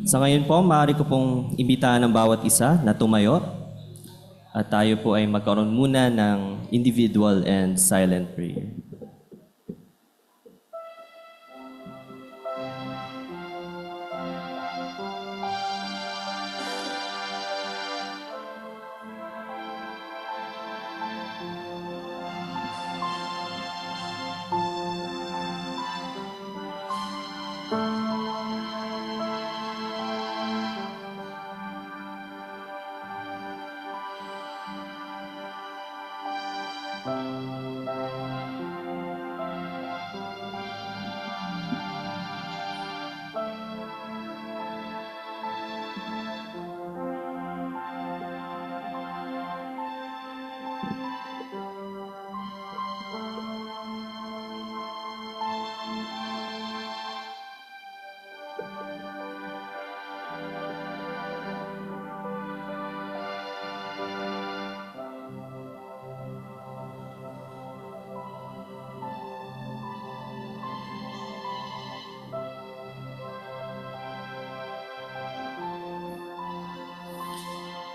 Sa ngayon po, maaari ko pong imbitahan ng bawat isa na tumayo at tayo po ay magkaroon muna ng individual and silent prayer.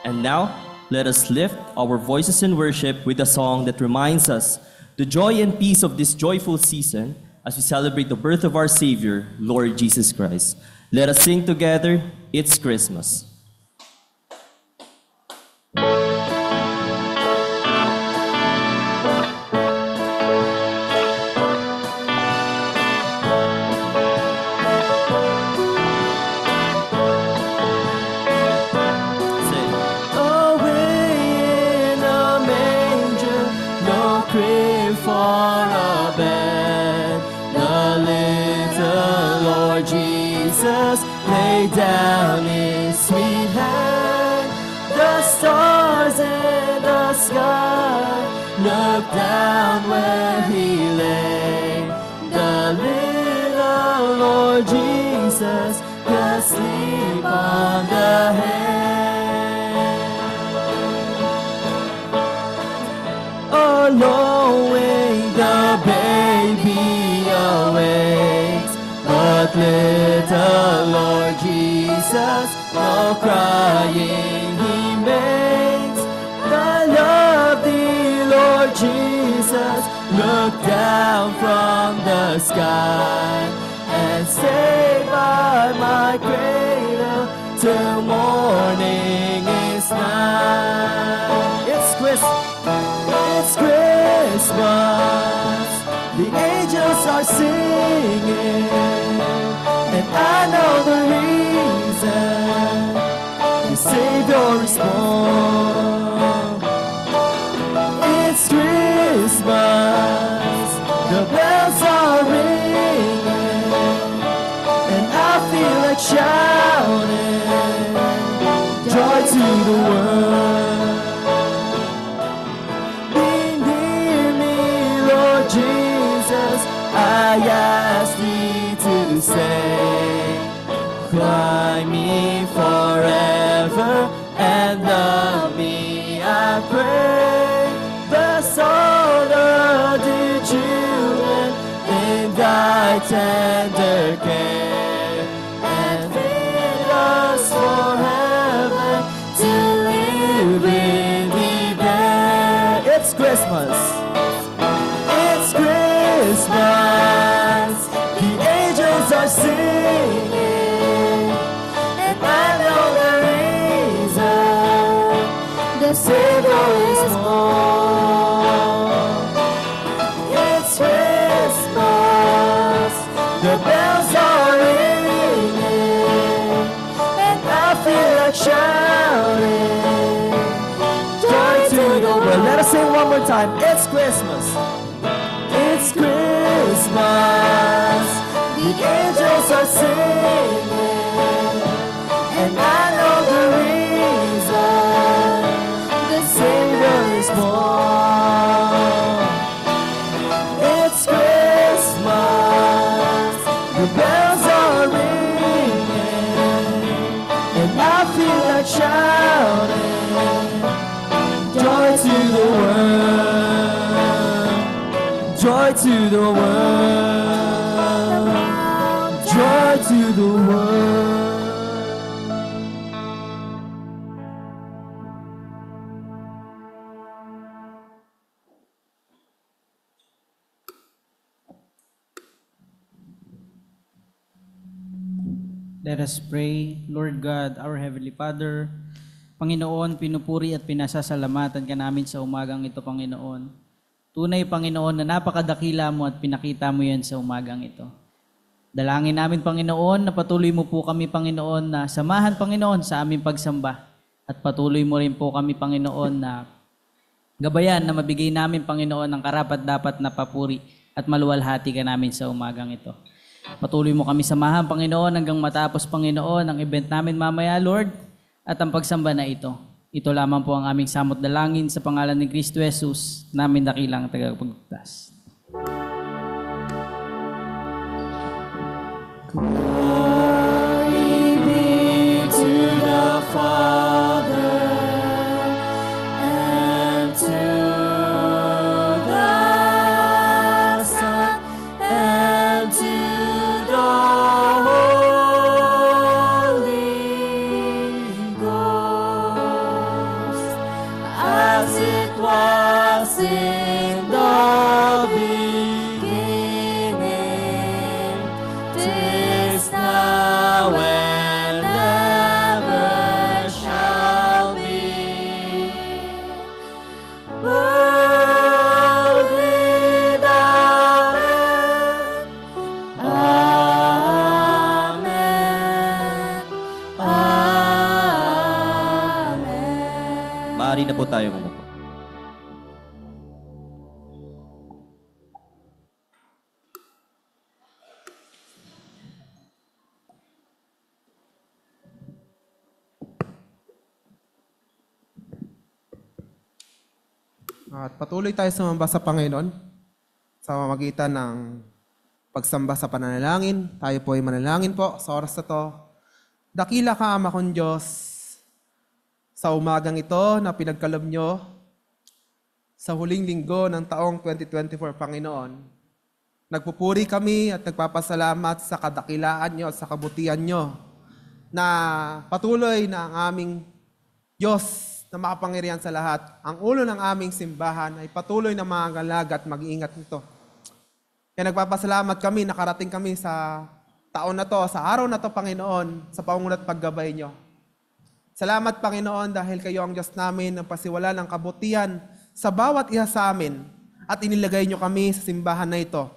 And now, let us lift our voices in worship with a song that reminds us the joy and peace of this joyful season as we celebrate the birth of our Savior, Lord Jesus Christ. Let us sing together, It's Christmas. Down his sweet hand, the stars in the sky look down where he lay. The little Lord Jesus asleep on the hay. Alone the baby awakes, but little Lord Jesus, no crying he makes. The lovely Lord Jesus looked down from the sky and stayed by my cradle till morning is nigh. It's Christmas, the angels are singing, and I know the reason, the Savior is born. It's Christmas, the bells are ringing, and I feel like shouting, joy to the world. Be near me, Lord Jesus, I ask thee to stay. Fly me forever and love me, I pray. Bless all the dear children in thy tender care, and fit us for heaven to live in thee there. It's Christmas. It's Christmas. The angels are singing, and I know the reason, the Savior is born. It's Christmas, the bells are ringing, and I feel like shouting, joy to the world. Let us sing one more time. It's Christmas. It's Christmas. The angels are singing, and I know the reason, the Savior is born. It's Christmas, the bells are ringing, and I feel like shouting, joy to the world, joy to the world. Joy to the world. Let us pray. Lord God, our Heavenly Father, Panginoon, pinupuri at pinasasalamatan ka namin sa umagang ito, Panginoon. Tunay, Panginoon, na napakadakila mo at pinakita mo yan sa umagang ito. Dalangin namin, Panginoon, na patuloy mo po kami, Panginoon, na samahan, Panginoon, sa aming pagsamba. At patuloy mo rin po kami, Panginoon, na gabayan na mabigay namin, Panginoon, ang karapat-dapat na papuri at maluwalhati ka namin sa umagang ito. Patuloy mo kami samahan, Panginoon, hanggang matapos, Panginoon, ang event namin mamaya, Lord, at ang pagsamba na ito. Ito lamang po ang aming samot dalangin sa pangalan ni Kristo Jesus, namin dakilang tagapagligtas. Glory be to the Father and to the Son and to the Holy Ghost, as it was in the beginning, is now and ever shall be, world without end. Amen. Amen. Maaari na po tayo umupo. At patuloy tayo sumamba sa Panginoon sa pamamagitan ng pagsamba sa pananalangin. Tayo po ay manalangin po sa oras na to. Dakila ka, Ama kong Diyos, sa umagang ito na pinagkaloob nyo sa huling linggo ng taong 2024, Panginoon. Nagpupuri kami at nagpapasalamat sa kadakilaan nyo at sa kabutihan nyo na patuloy na ang aming Diyos na makapangyarihan sa lahat. Ang ulo ng aming simbahan ay patuloy na mga at mag-iingat nito. Kaya nagpapasalamat kami, nakarating kami sa taon na to, sa araw na to, Panginoon, sa paungulat paggabay nyo. Salamat, Panginoon, dahil kayo ang Diyos namin ng pasiwala ng kabutihan sa bawat isa sa amin at inilagay nyo kami sa simbahan na ito.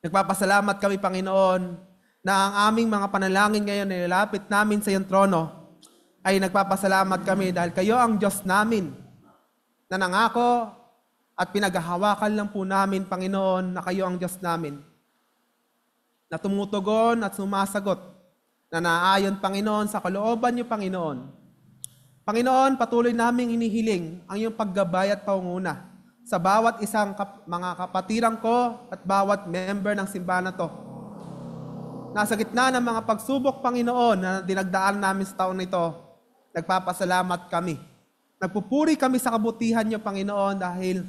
Nagpapasalamat kami, Panginoon, na ang aming mga panalangin ngayon ay lalapit namin sa iyong trono. Ay nagpapasalamat kami dahil kayo ang Diyos namin na nangako at pinaghahawakan lang po namin, Panginoon, na kayo ang Diyos namin. Na tumutugon at sumasagot na naayon, Panginoon, sa kalooban niyo, Panginoon. Panginoon, patuloy naming inihiling ang iyong paggabay at paunguna sa bawat isang mga kapatiran ko at bawat member ng simbahan na to. Nasa gitna ng mga pagsubok, Panginoon, na dinagdaan namin sa taon nito, nagpapasalamat kami. Nagpupuri kami sa kabutihan niyo, Panginoon, dahil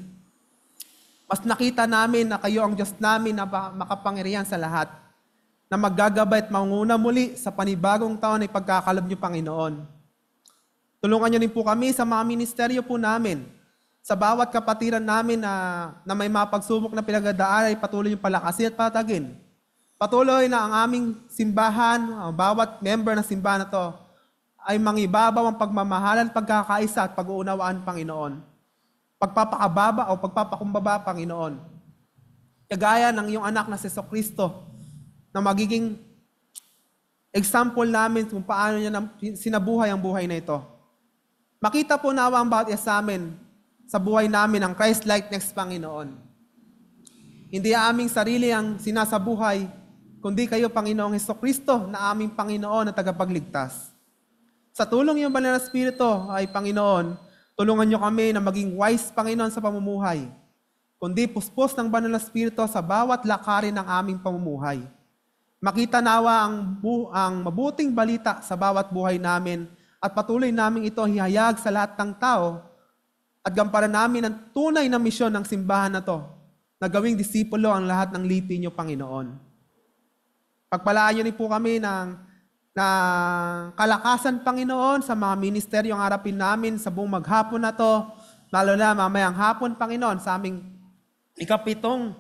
mas nakita namin na kayo ang Diyos namin na makapangyarihan sa lahat, na maggagabay at manguna muli sa panibagong taon ay pagkakalob niyo, Panginoon. Tulungan niyo rin po kami sa mga ministeryo po namin, sa bawat kapatiran namin na may mga pagsubok na pinagdadaan ay patuloy yung palakasin at patagin. Patuloy na ang aming simbahan, ang bawat member ng simbahan na to, ay mangibabaw ang pagmamahalan, pagkakaisa at pag-uunawaan, Panginoon. Pagpapakababa o pagpapakumbaba, Panginoon. Kagaya ng iyong anak na si Jesucristo, na magiging example namin kung paano niya sinabuhay ang buhay na ito. Makita po nawa ang bawat isa sa amin sa buhay namin ang Christ-likeness, Panginoon. Hindi aming sarili ang sinasabuhay, kundi kayo, Panginoong Jesucristo, na aming Panginoon at tagapagligtas. Sa tulong ng Banal na Espiritu ay, Panginoon, tulungan niyo kami na maging wise, Panginoon, sa pamumuhay, kundi puspos ng Banal na Espiritu sa bawat lakarin ng aming pamumuhay. Makita nawa ang mabuting balita sa bawat buhay namin at patuloy namin ito hihayag sa lahat ng tao at gamparan namin ang tunay na misyon ng simbahan na to, na gawing disipulo ang lahat ng lipi niyo, Panginoon. Pagpalaan niyo rin po kami ng kalakasan, Panginoon, sa mga ministeryo ang harapin namin sa buong maghapon na to, lalo na mamayang hapon, Panginoon, sa aming ikapitong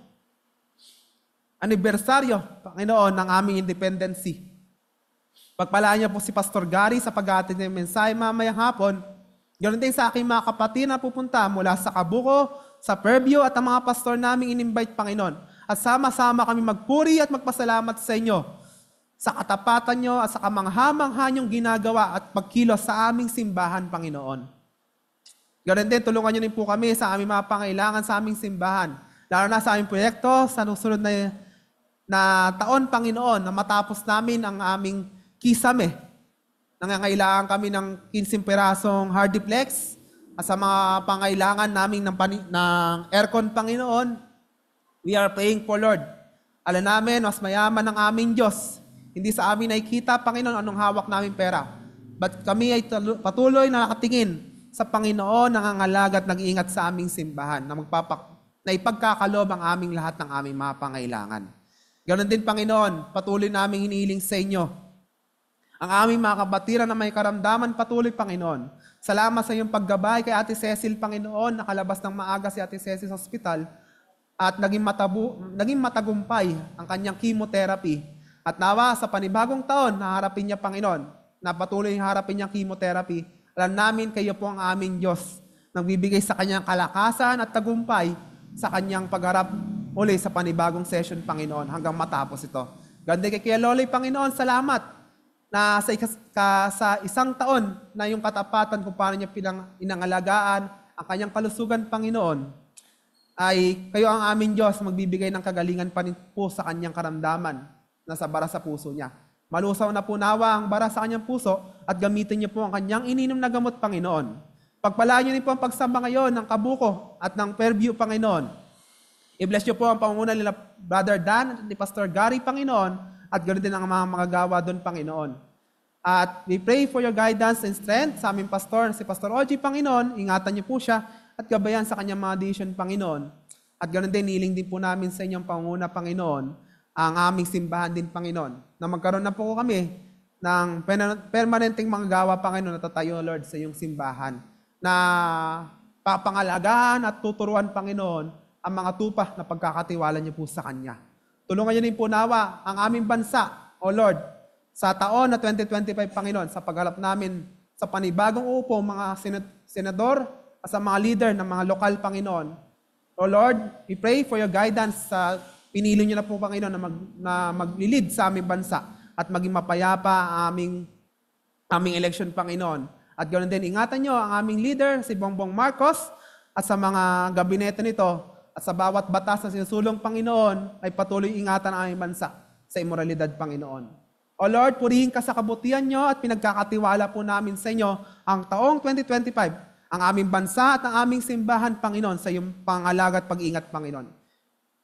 anibersaryo, Panginoon, ng aming independency. Pagpalaan niyo po si Pastor Gary sa pag-aatid ng mensahe mamayang hapon. Ganoon din sa aking mga kapatid na pupunta mula sa Kabuko, sa Fairview at ang mga pastor naming in-invite, Panginoon. At sama-sama kami magpuri at magpasalamat sa inyo sa katapatan nyo at sa kamangha-mangha nyong ginagawa at pagkilos sa aming simbahan, Panginoon. Ganoon din, tulungan nyo rin po kami sa aming mga pangailangan sa aming simbahan. Lalo na sa aming proyekto, sa susunod na taon, Panginoon, na matapos namin ang aming kisame. Nangangailangan kami ng 15 pirasong hardiplex at sa mga pangailangan namin ng aircon, Panginoon, we are praying for, Lord. Alam namin, mas mayaman ang aming Diyos. Hindi sa amin nakikita, Panginoon, anong hawak namin pera. But kami ay patuloy na nakatingin sa Panginoon, nangangalaga at nag-iingat sa aming simbahan na ipagkakalob ang aming lahat ng aming mga pangailangan. Ganon din, Panginoon, patuloy naming hinihiling sa inyo. Ang aming mga kabatiran na may karamdaman, patuloy, Panginoon. Salamat sa iyong paggabay kay Ate Cecil, Panginoon. Nakalabas ng maaga si Ate Cecil sa ospital at naging matagumpay ang kanyang chemotherapy. At nawa sa panibagong taon, naharapin niya, Panginoon, na patuloy harapin niya chemotherapy. Alam namin, kayo po ang aming Diyos. Nagbibigay sa kanyang kalakasan at tagumpay sa kanyang pagharap uli sa panibagong session, Panginoon, hanggang matapos ito. Ganda kay Kuya Loloy, Panginoon, salamat na sa isang taon na yung katapatan kung paano niya inangalagaan ang kanyang kalusugan, Panginoon, ay kayo ang aming Diyos magbibigay ng kagalingan pa rin po sa kanyang karamdaman na sa bara sa puso niya. Malusaw na po nawa ang bara sa kanyang puso at gamitin niyo po ang kanyang ininom na gamot, Panginoon. Pagpalaan niyo rin po ang pagsamba ngayon ng Kabuko at ng Fairview, Panginoon. I-bless niyo po ang pangunguna nila Brother Dan at ni Pastor Gary, Panginoon, at ganoon din ang mga magagawa doon, Panginoon. At we pray for your guidance and strength sa aming pastor, si Pastor Oji, Panginoon. Ingatan niyo po siya at gabayan sa kanyang mga decision, Panginoon. At ganoon din, niling din po namin sa inyong pangunguna, Panginoon, ang aming simbahan din, Panginoon, na magkaroon na po kami ng permanenteng mga gawa, Panginoon, na tatayo, Lord, sa iyong simbahan, na papangalagaan at tuturuan, Panginoon, ang mga tupa na pagkakatiwala niyo po sa Kanya. Tulungan niyo din po nawa ang aming bansa, O Lord, sa taon na 2025, Panginoon, sa pagharap namin sa panibagong upo, mga senador at sa mga leader ng mga lokal, Panginoon. O Lord, we pray for your guidance sa pinili niyo na po, Panginoon, na maglilid sa aming bansa at maging mapayapa ang aming election, Panginoon. At ganoon din, ingatan niyo ang aming leader, si Bongbong Marcos, at sa mga gabinete nito, at sa bawat batas na sinusulong, Panginoon, ay patuloy ingatan ang aming bansa sa immoralidad, Panginoon. O Lord, purihin ka sa kabutihan niyo at pinagkakatiwala po namin sa inyo ang taong 2025, ang aming bansa at ang aming simbahan, Panginoon, sa iyong pangalaga at pag-ingat, Panginoon.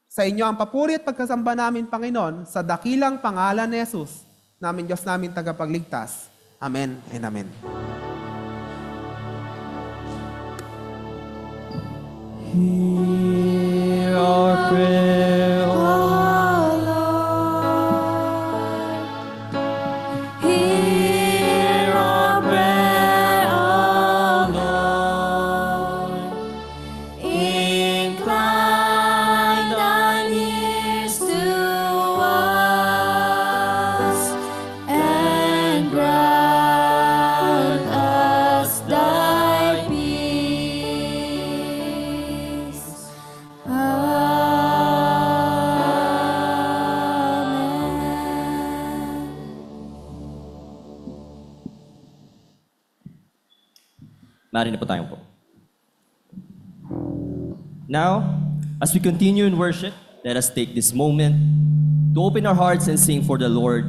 Sa inyo ang papuri at pagkasamba namin, Panginoon, sa dakilang pangalan ni Jesus, namin Diyos namin tagapagligtas. Amen and amen. Hear our prayer, O Hear our prayer, O Lord. Incline thine ears to us, and grant us thy peace. Amen. Narito po tayo po. Now, as we continue in worship, let us take this moment to open our hearts and sing for the Lord.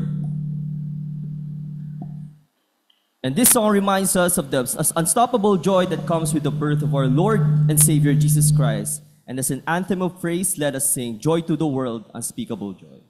And this song reminds us of the unstoppable joy that comes with the birth of our Lord and Savior Jesus Christ. And as an anthem of praise, let us sing Joy to the World, Unspeakable Joy.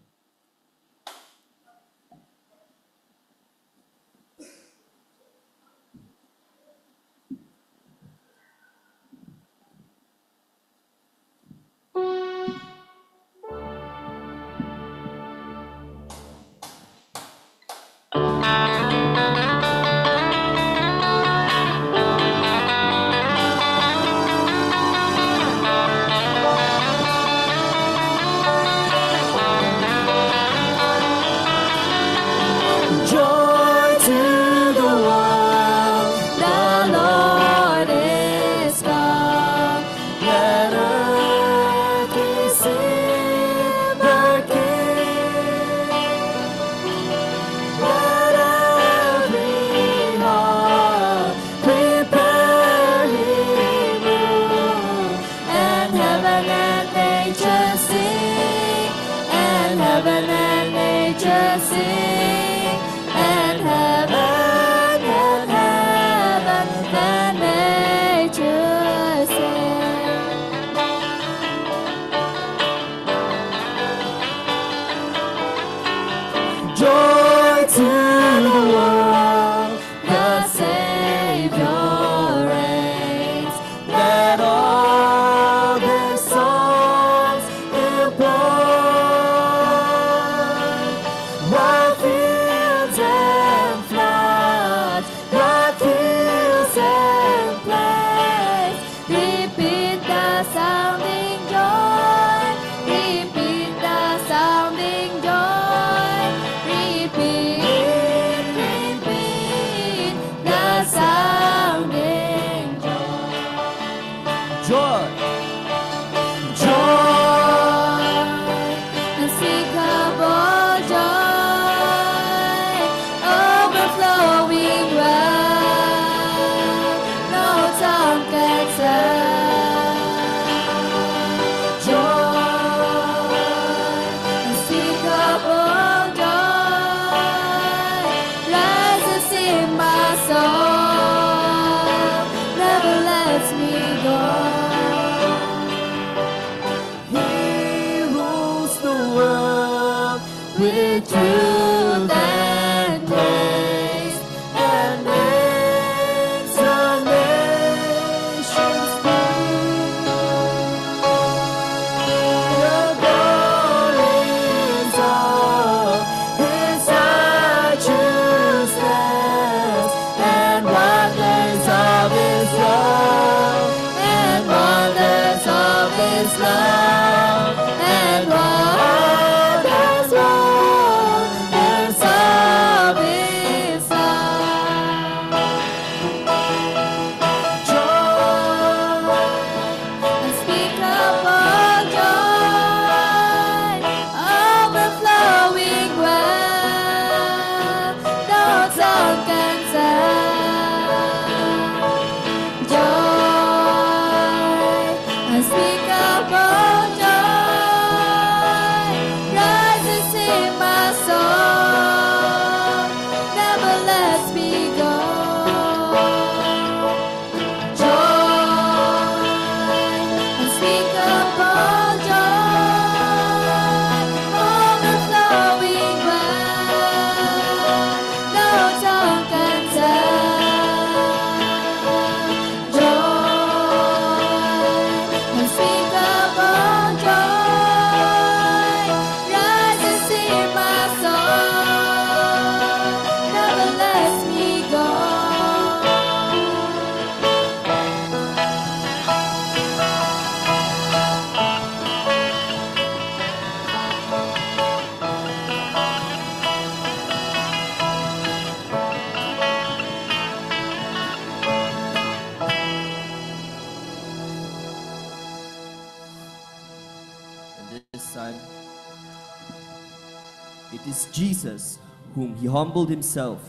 It is Jesus whom He humbled Himself,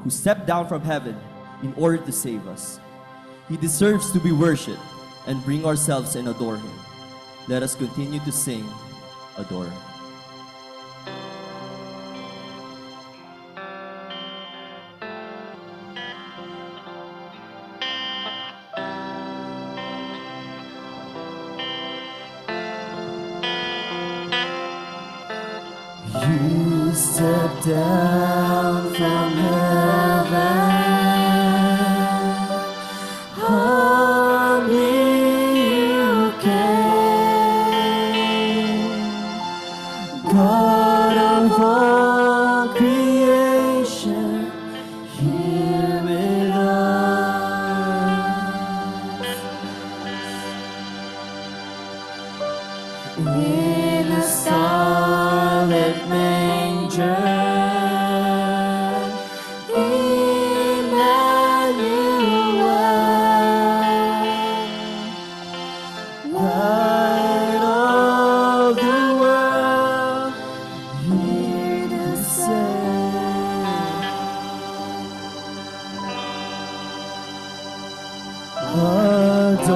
who stepped down from heaven in order to save us. He deserves to be worshipped and bring ourselves and adore Him. Let us continue to sing, adore. You step down from heaven, humbly you came, God of all creation, here with us. In a scarlet manger, Emmanuel, Light of the world, here to save. Adore,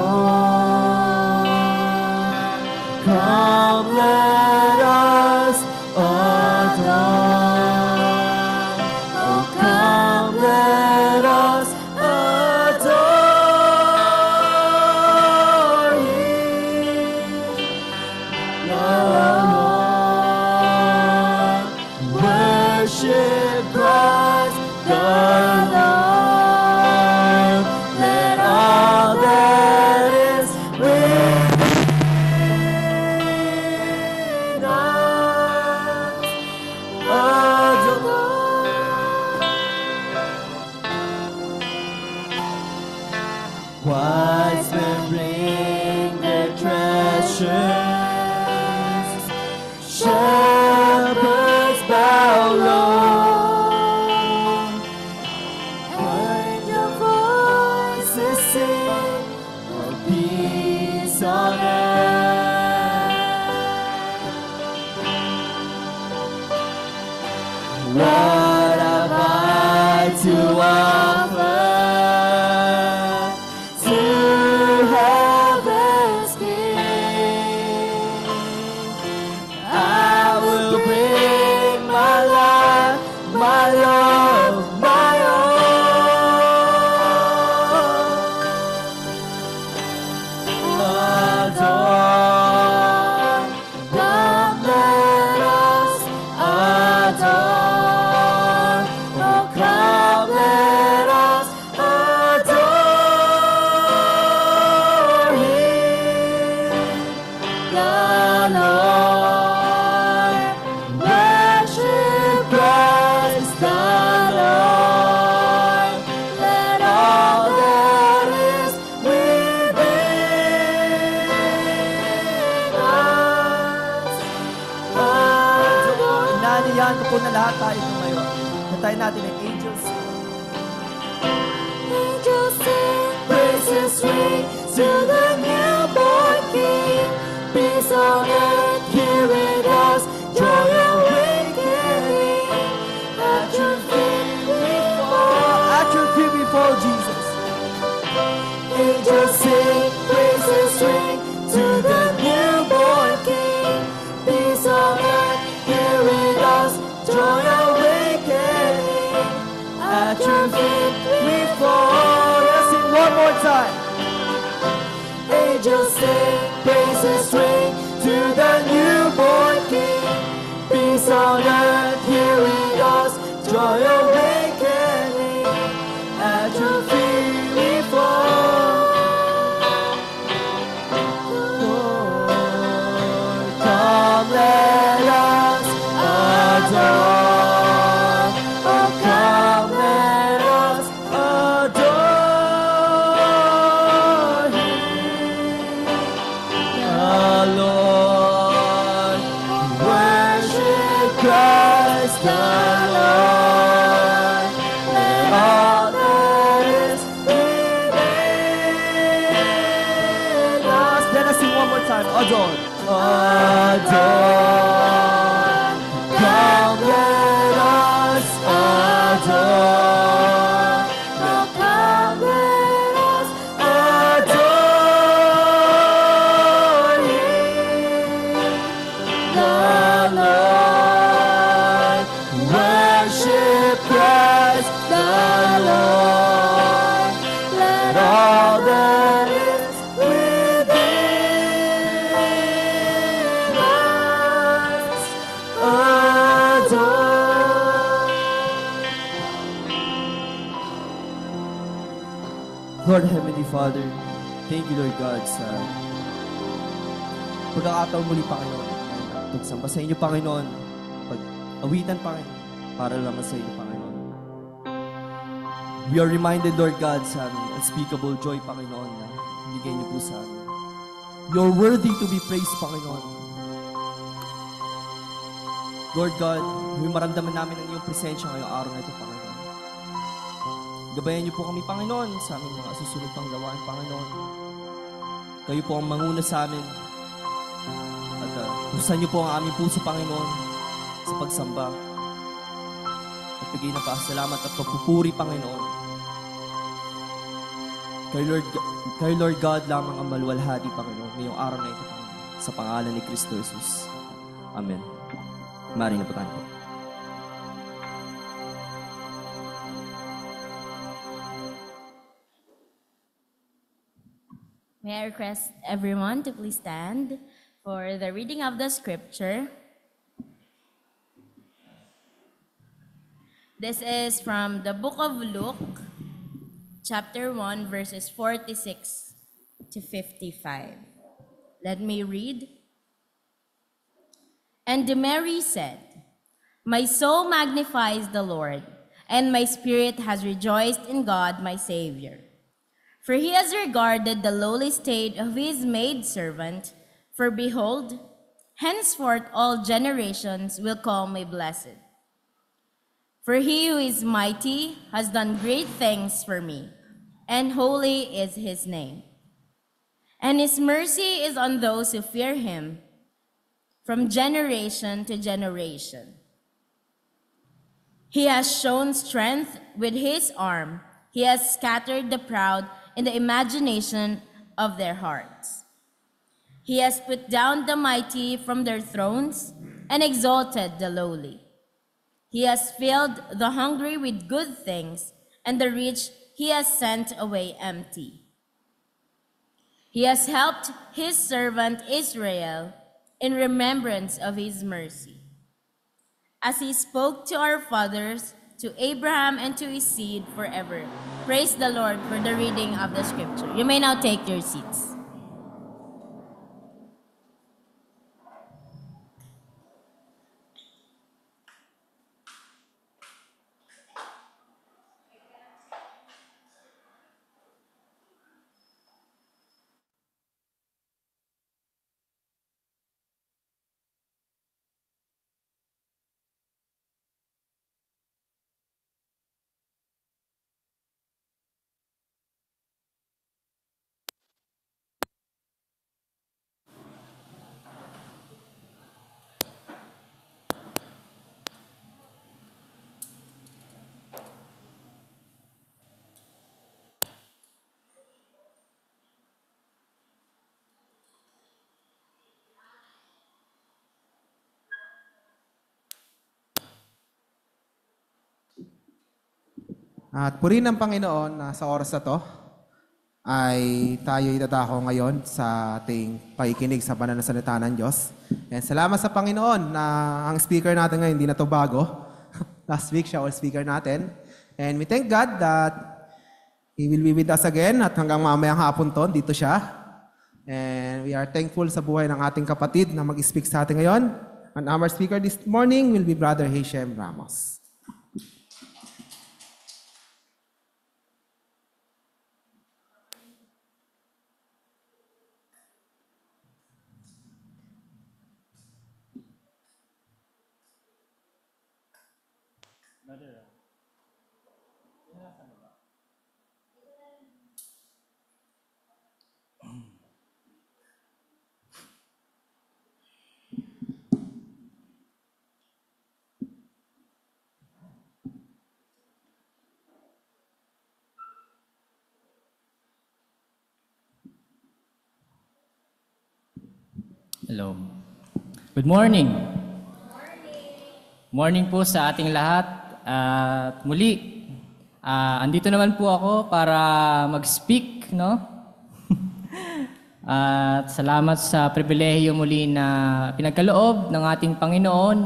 come let us adore. Oh, come let us adore Him, the Lord. Worship Christ the Lord. Let all that is within us adore. Wise men bring their treasures, shepherds bow low, angel voices sing of peace on earth. What have I to offer to heaven's King? I will bring my life, my love, my all. Adore, come let us adore. Oh, come let us adore Him, the Lord. Worship Christ the Lord. Let all that is within us adore. Inaniyahan ko po na lahat tayo tumayo. Kantayin natin ang angels. Angels sing, praises ring to the newborn King. Peace on earth, here with us, joy awakening. At your feet we fall. At your feet we fall, Jesus. Angels sing, praises ring to the newborn King. Peace on earth, here with us, joy awakening. At your feet we fall. Let's sing one more time. Angels sing, praises ring to the newborn King. Peace on earth, here with us, joy awakening. At your feet we fall. Lord, come let us adore. Oh, come let us adore Him, the Lord. Worship Christ the Lord. Let all that is within us. Let us sing one more time. Adore. Adore, come Lord Heavenly Father, thank you Lord God sa pagkakataon muli Panginoon. Pagsamba sa inyo Panginoon, pag-awitan Panginoon, para lamang sa inyo Panginoon. We are reminded Lord God sa unspeakable joy Panginoon na binigay niyo po sa amin. You're worthy to be praised Panginoon. Lord God, may maramdaman namin ang iyong presensya ngayong araw na ito Panginoon. Gabayan niyo po kami, Panginoon, sa aming mga susunod pang gawain, Panginoon. Kayo po ang manguna sa amin. At buksan niyo po ang aming puso, Panginoon, sa pagsamba. At bigay ng pasalamat at pagpupuri, Panginoon. Kay Lord God lamang ang maluwalhati, Panginoon, ngayong araw na ito, Panginoon. Sa pangalan ni Kristo Jesus. Amen. Maaaring na po tayo. May I request everyone to please stand for the reading of the scripture. This is from the book of Luke, chapter 1, verses 46 to 55. Let me read. And Mary said, "My soul magnifies the Lord, and my spirit has rejoiced in God my Savior. For he has regarded the lowly state of his maidservant. For behold, henceforth all generations will call me blessed. For he who is mighty has done great things for me, and holy is his name. And his mercy is on those who fear him from generation to generation. He has shown strength with his arm. He has scattered the proud in the imagination of their hearts. He has put down the mighty from their thrones and exalted the lowly. He has filled the hungry with good things, and the rich he has sent away empty. He has helped his servant Israel in remembrance of his mercy, as he spoke to our fathers, to Abraham and to his seed forever." Praise the Lord for the reading of the scripture. You may now take your seats. At purihin ng Panginoon na sa oras na to ay tayo itadako ngayon sa ating pakikinig sa banal na salita ng Diyos. And salamat sa Panginoon na ang speaker natin ngayon hindi na to bago. Last week siya all speaker natin. And we thank God that He will be with us again at hanggang mamayang hapon to, dito siya. And we are thankful sa buhay ng ating kapatid na mag-speak sa atin ngayon. And our speaker this morning will be Brother Hashem Ramos. Hello. Good morning. Morning po sa ating lahat. At muli, andito naman po ako para mag-speak, no? At salamat sa pribilehiyo muli na pinagkaloob ng ating Panginoon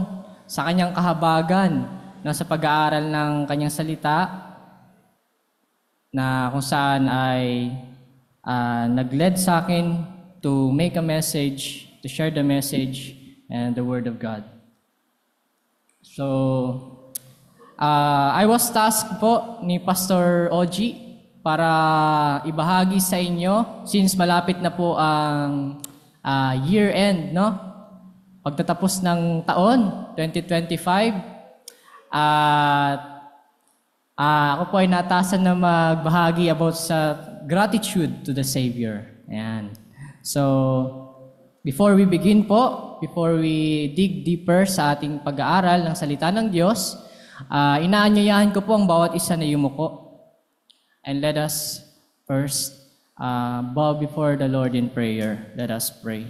sa kanyang kahabagan, no, sa pag-aaral ng kanyang salita. na kung saan ay nag-led sa akin to make a message, to share the message and the Word of God. So, I was tasked po ni Pastor Oji para ibahagi sa inyo since malapit na po ang year-end, no? Pagtatapos ng taon, 2025. At ako po ay natasan na magbahagi about sa gratitude to the Savior. Ayan. So, before we begin po, before we dig deeper sa ating pag-aaral ng salita ng Diyos, inaanyayahan ko po ang bawat isa na yumuko. And let us first bow before the Lord in prayer. Let us pray.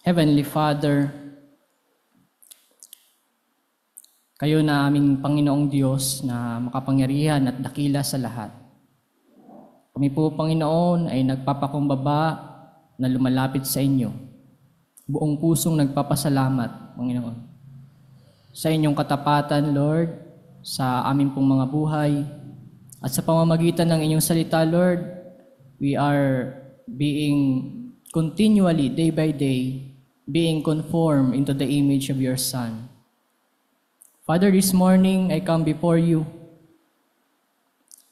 Heavenly Father, kayo na aming Panginoong Diyos na makapangyarihan at dakila sa lahat. Kami po, Panginoon, ay nagpapakumbaba na lumalapit sa inyo. Buong pusong nagpapasalamat, Panginoon, sa inyong katapatan, Lord, sa aming pong mga buhay, at sa pamamagitan ng inyong salita, Lord, we are being continually, day by day, being conformed into the image of your Son. Father, this morning I come before you,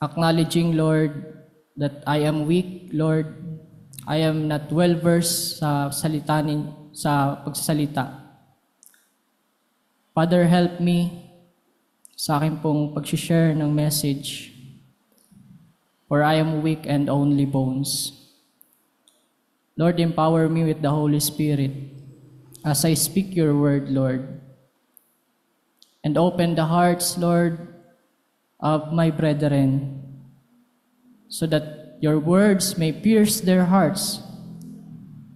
acknowledging, Lord, that I am weak, Lord. I am not well-versed sa pagsasalita. Father, help me sa akin pong pag-share ng message, for I am weak and only bones. Lord, empower me with the Holy Spirit as I speak your word, Lord. And open the hearts, Lord, of my brethren, so that your words may pierce their hearts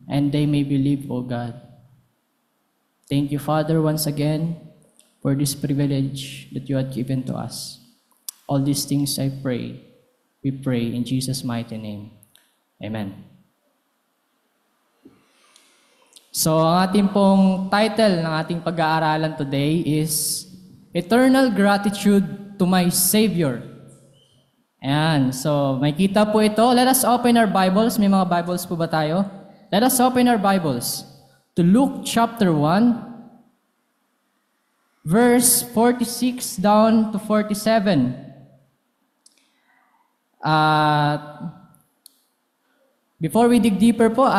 and they may believe, O God. Thank you, Father, once again for this privilege that you had given to us. All these things I pray. We pray in Jesus' mighty name. Amen. So, ang ating pong title ng ating pag-aaralan today is Eternal Gratitude to My Savior. Ayan. So, may kita po ito. Let us open our Bibles. May mga Bibles po ba tayo? Let us open our Bibles to Luke chapter 1, verse 46 down to 47. Before we dig deeper po,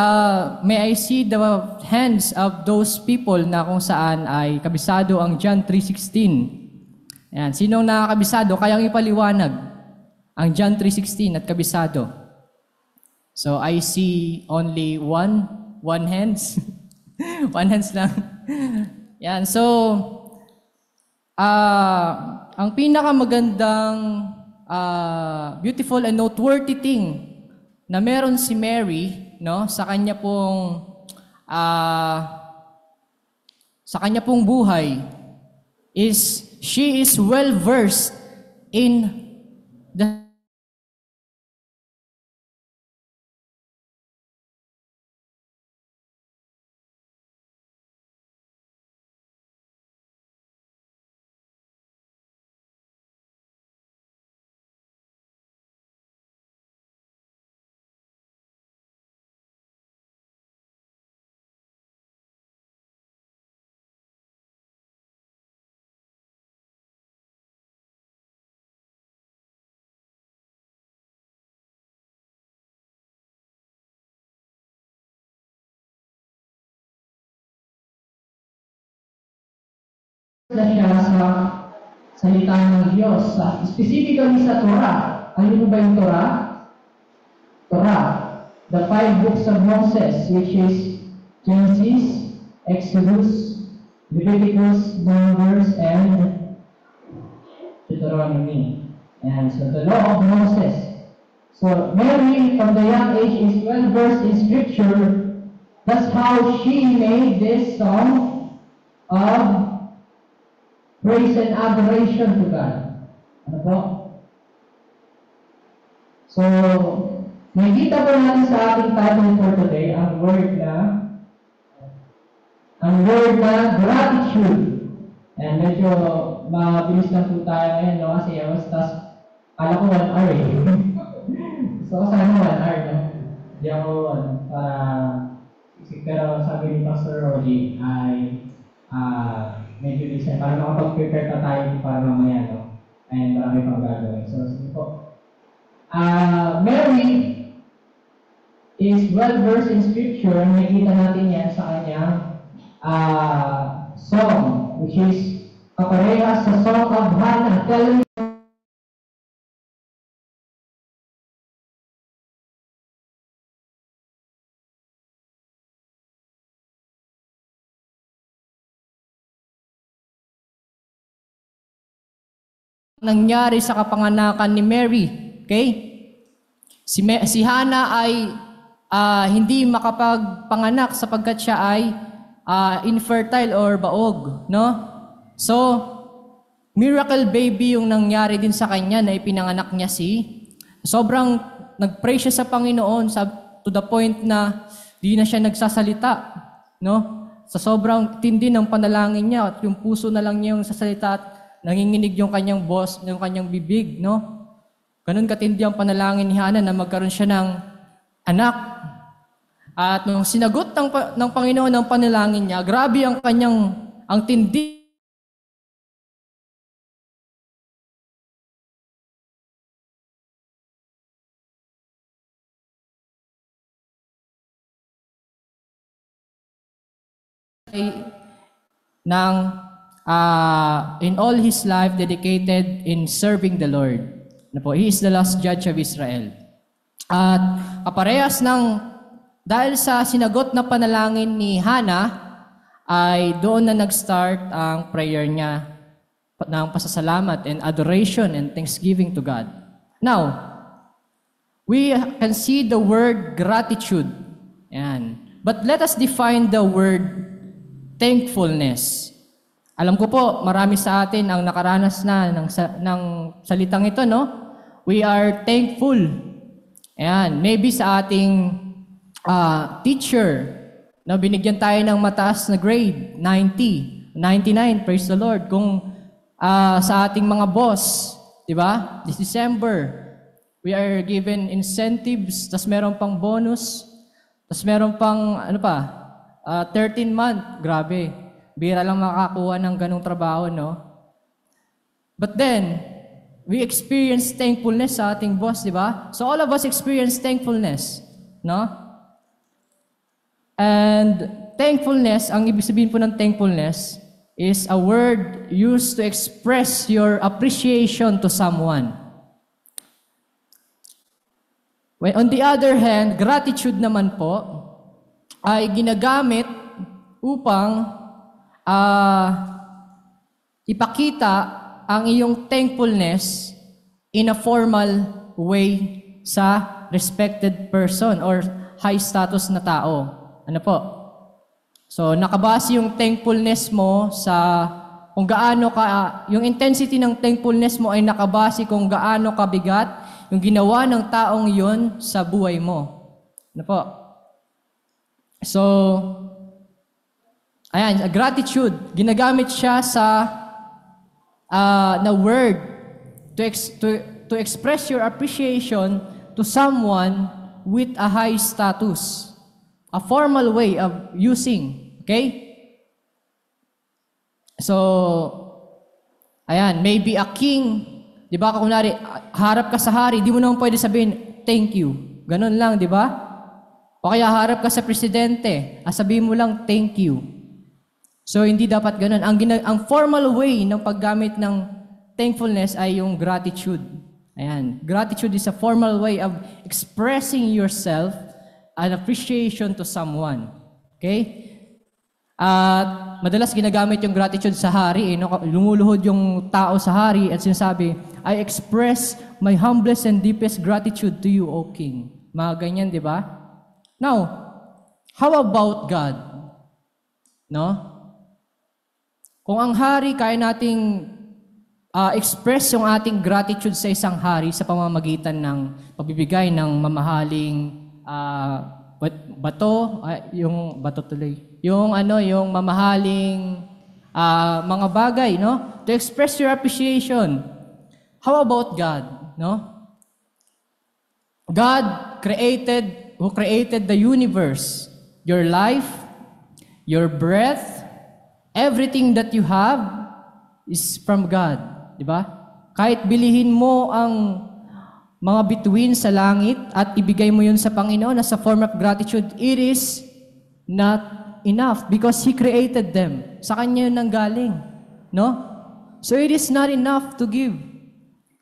may I see the hands of those people na kung saan ay kabisado ang John 3:16. Ayan, sinong nakakabisado? Kayang ipaliwanag ang John 3:16 at kabisado. So I see only one hands. One hands lang. Yan, so ang pinakamagandang beautiful and noteworthy thing na meron si Mary, no, sa kanya pong buhay is she is well versed in the na siya sa salita ng Diyos. Specifically sa Torah. Ano ba yung Torah? Torah. The 5 books of Moses, which is Genesis, Exodus, Leviticus, Numbers, and Deuteronomy. And so the law of Moses. So Mary, from the young age, is well versed in Scripture. That's how she made this song of praise and adoration to God. Ano po? So, nakikita po natin sa ating title for today ang word na gratitude. And medyo mabilis lang po tayo ngayon, no? Kasi kala ko 1 hour eh. So, sana 1 hour, no? Hindi ako, pero sabi ni Pastor Rolly ay medyo decent. Para makapag-prepare pa tayo para mamaya, no? And marami pang gagawin. So, sige po. Mary is well-versed in scripture. Nakikita natin yan sa kanyang song, which is kaparehas sa Song of Hannah. Tell me nangyari sa kapanganakan ni Mary. Okay? Si Hannah ay hindi makapagpanganak sapagkat siya ay infertile or baog, no? So, miracle baby yung nangyari din sa kanya na ipinanganak niya sobrang nag-pray siya sa Panginoon to the point na di na siya nagsasalita, no? Sa sobrang tindi ng panalangin niya at yung puso na lang niya yung sasalita at nanginginig yung kanyang boss, yung kanyang bibig, no? Ganun katindi ang panalangin ni Hannah na magkaroon siya ng anak. At nung sinagot ng Panginoon ang panalangin niya, grabe ang tindi. In all his life dedicated in serving the Lord. He is the last judge of Israel. At kaparehas dahil sa sinagot na panalangin ni Hannah, ay doon na nag-start ang prayer niya ng pasasalamat and adoration and thanksgiving to God. Now, we can see the word gratitude. Yan. But let us define the word thankfulness. Alam ko po, marami sa atin ang nakaranas na ng salitang ito, no? We are thankful. Ayan, maybe sa ating teacher na binigyan tayo ng mataas na grade, 90, 99, praise the Lord. Kung sa ating mga boss, di ba? This December, we are given incentives, tas meron pang bonus, tas meron pang, 13-month, grabe. Bira lang makakuha ng ganong trabaho, no? But then, we experience thankfulness sa ating boss, di ba? So all of us experience thankfulness, no? And thankfulness, ang ibig sabihin po ng thankfulness is a word used to express your appreciation to someone. When on the other hand, gratitude naman po ay ginagamit upang ipakita ang iyong thankfulness in a formal way sa respected person or high status na tao. Ano po? So, nakabase yung thankfulness mo sa kung gaano yung intensity ng thankfulness mo ay nakabase kung gaano kabigat yung ginawa ng taong yon sa buhay mo. Ano po? So, ayan, gratitude. Ginagamit siya na word to express your appreciation to someone with a high status. A formal way of using. Okay? So, ayan, maybe a king, di ba, kunwari, harap ka sa hari, di mo naman pwede sabihin, thank you. Ganun lang, di ba? O kaya harap ka sa presidente, sabihin mo lang, thank you. So, hindi dapat ganun. Ang formal way ng paggamit ng thankfulness ay yung gratitude. Ayan. Gratitude is a formal way of expressing yourself an appreciation to someone. Okay? At madalas ginagamit yung gratitude sa hari. Lumuluhod yung tao sa hari at sinasabi, I express my humblest and deepest gratitude to you, O King. Mga ganyan, di ba? Now, how about God? No? Kung ang hari, kaya nating express yung ating gratitude sa isang hari sa pamamagitan ng pagbibigay ng mamahaling yung mamahaling mga bagay, no? To express your appreciation. How about God, no? God who created the universe, your life, your breath, everything that you have is from God, di ba? Kahit bilihin mo ang mga bituin sa langit at ibigay mo yun sa Panginoon as a form of gratitude, it is not enough because He created them. Sa Kanya yun nanggaling, no? So it is not enough to give.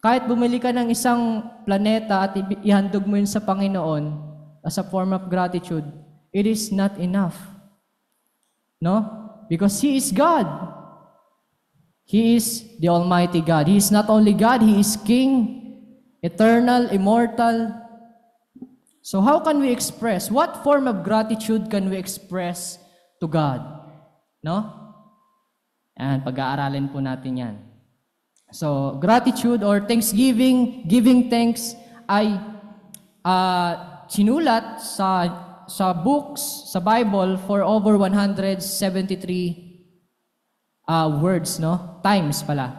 Kahit bumili ka ng isang planeta at ihandog mo yun sa Panginoon as a form of gratitude, it is not enough. No? Because He is God. He is the Almighty God. He is not only God, He is King, eternal, immortal. So how can we express? What form of gratitude can we express to God? No? And pag-aaralin po natin yan. So, gratitude or thanksgiving, giving thanks ay sinulat sa books, sa Bible for over 173 words, no? Times pala.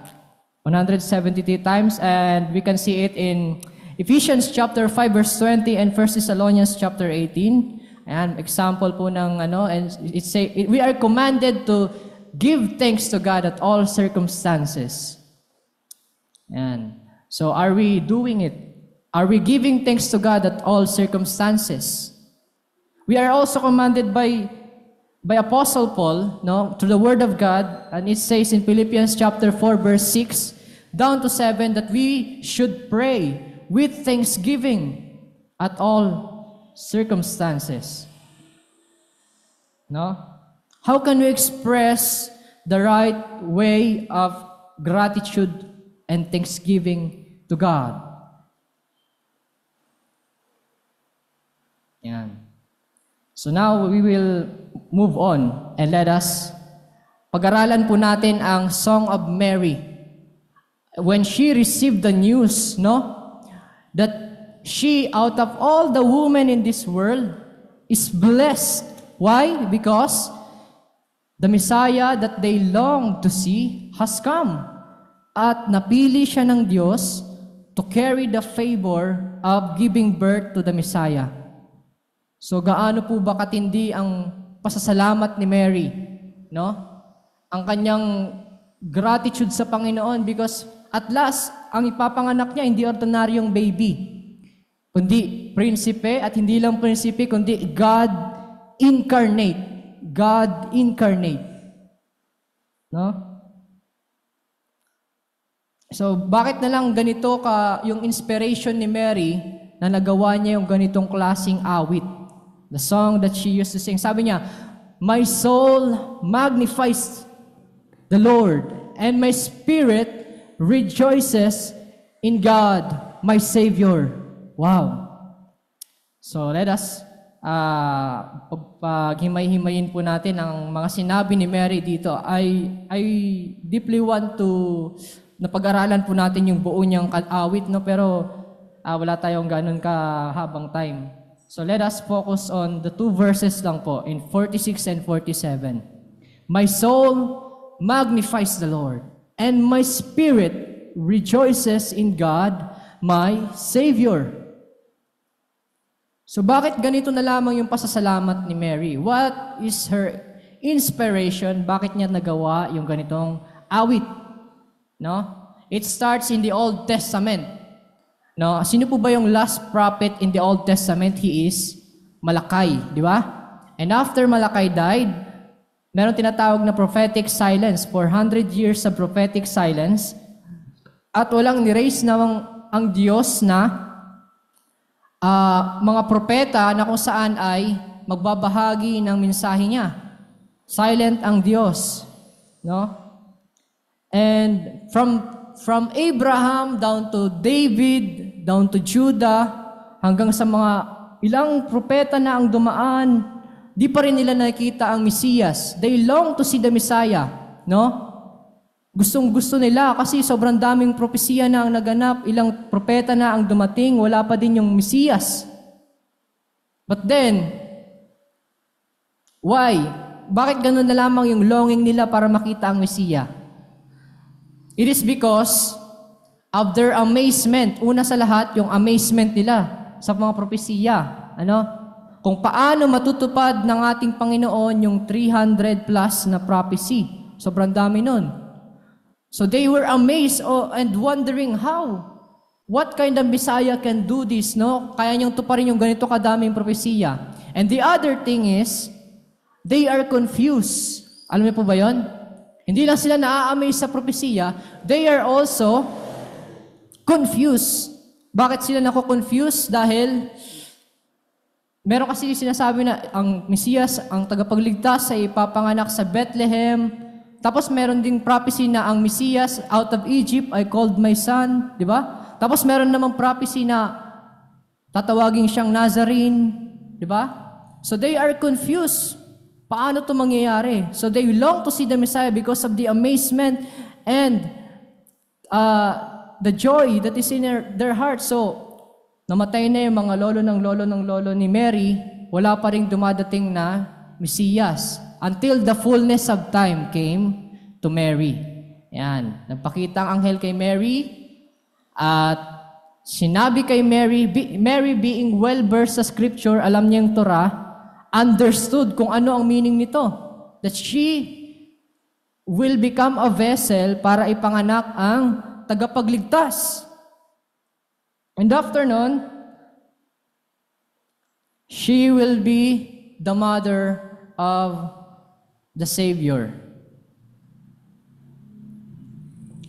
173 times, and we can see it in Ephesians chapter 5 verse 20 and 1 Thessalonians chapter 18. Ayan, example po ng and we are commanded to give thanks to God at all circumstances. Ayan. So are we doing it? Are we giving thanks to God at all circumstances? We are also commanded by Apostle Paul, no, to the Word of God, and it says in Philippians chapter 4 verse 6 down to 7 that we should pray with thanksgiving at all circumstances. No? How can we express the right way of gratitude and thanksgiving to God? Yan. So now we will move on and let us pag-aralan po natin ang Song of Mary. When she received the news, no, that she out of all the women in this world is blessed. Why? Because the Messiah that they long to see has come. At napili siya ng Diyos to carry the favor of giving birth to the Messiah. So gaano po ba katindi ang pasasalamat ni Mary, no? Ang kanyang gratitude sa Panginoon because at last, ang ipapanganak niya hindi ordinaryong baby, kundi prinsipe, at hindi lang prinsipe, kundi God incarnate. God incarnate. No? So, bakit na lang ganito yung inspiration ni Mary na nagawa niya yung ganitong klaseng awit? The song that she used to sing. Sabi niya, "My soul magnifies the Lord, and my spirit rejoices in God, my Savior." Wow. So, let us paghimay-himayin po natin ang mga sinabi ni Mary dito. I deeply want to na pag-aralan po natin yung buo niyang awit, no? Pero wala tayong ganun kahabang time. So let us focus on the two verses lang po, in 46 and 47. "My soul magnifies the Lord, and my spirit rejoices in God, my Savior." So bakit ganito na lamang yung pasasalamat ni Mary? What is her inspiration? Bakit niya nagawa yung ganitong awit? No? It starts in the Old Testament. No? Sino po ba yung last prophet in the Old Testament? He is Malachi, di ba? And after Malachi died, meron tinatawag na prophetic silence, 400 years of prophetic silence, at walang ni-raise na ang Diyos na mga propeta na kung saan ay magbabahagi ng mensahe niya. Silent ang Diyos. No? And from Abraham down to David, down to Judah, hanggang sa mga ilang propeta na ang dumaan, di pa rin nila nakita ang Mesiyas. They long to see the Messiah, no? Gustong-gusto nila kasi sobrang daming propesiya na ang naganap, ilang propeta na ang dumating, wala pa din yung Mesiyas. But then, why? Bakit ganun na lamang yung longing nila para makita ang Mesiya? It is because of their amazement. Una sa lahat, yung amazement nila sa mga propesiya. Kung paano matutupad ng ating Panginoon yung 300 plus na prophecy. Sobrang dami nun. So they were amazed and wondering how. What kind of Messiah can do this, no? Kaya niyang tuparin yung ganito kadaming propesiya. And the other thing is, they are confused. Alam niyo po ba yun? Hindi lang sila na-amaze sa propesiya, they are also confused. Bakit sila nako-confuse? Dahil meron kasi sinasabi na ang Mesiyas, ang tagapagligtas ay ipapanganak sa Bethlehem. Tapos meron ding prophecy na ang Mesiyas out of Egypt I called my son, di ba? Tapos meron namang prophecy na tatawagin siyang Nazarene, di ba? So they are confused. Paano ito mangyayari? So they long to see the Messiah because of the amazement and the joy that is in their heart. So, namatay na yung mga lolo ni Mary, wala pa rin dumadating na Mesiyas. Until the fullness of time came to Mary. Yan. Nagpakita ang anghel kay Mary at sinabi kay Mary, Mary being well-versed sa scripture, alam niya yung Torah, understood kung ano ang meaning nito. That she will become a vessel para ipanganak ang tagapagligtas. And after nun, she will be the mother of the Savior.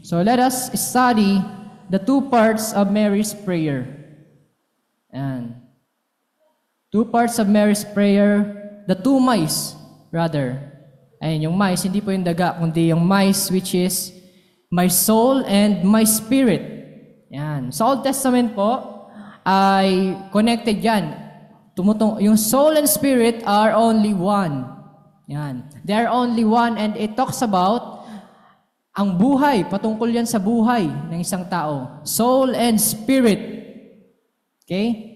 So let us study the two parts of Mary's prayer. And two parts of Mary's prayer, the two mice, rather. Ayun, yung mice, hindi po yung daga, kundi yung mice which is my soul and my spirit. Yan. Sa Old Testament po, ay connected yan. Yung soul and spirit are only one. Yan. They are only one and it talks about ang buhay, patungkol yan sa buhay ng isang tao. Soul and spirit. Okay?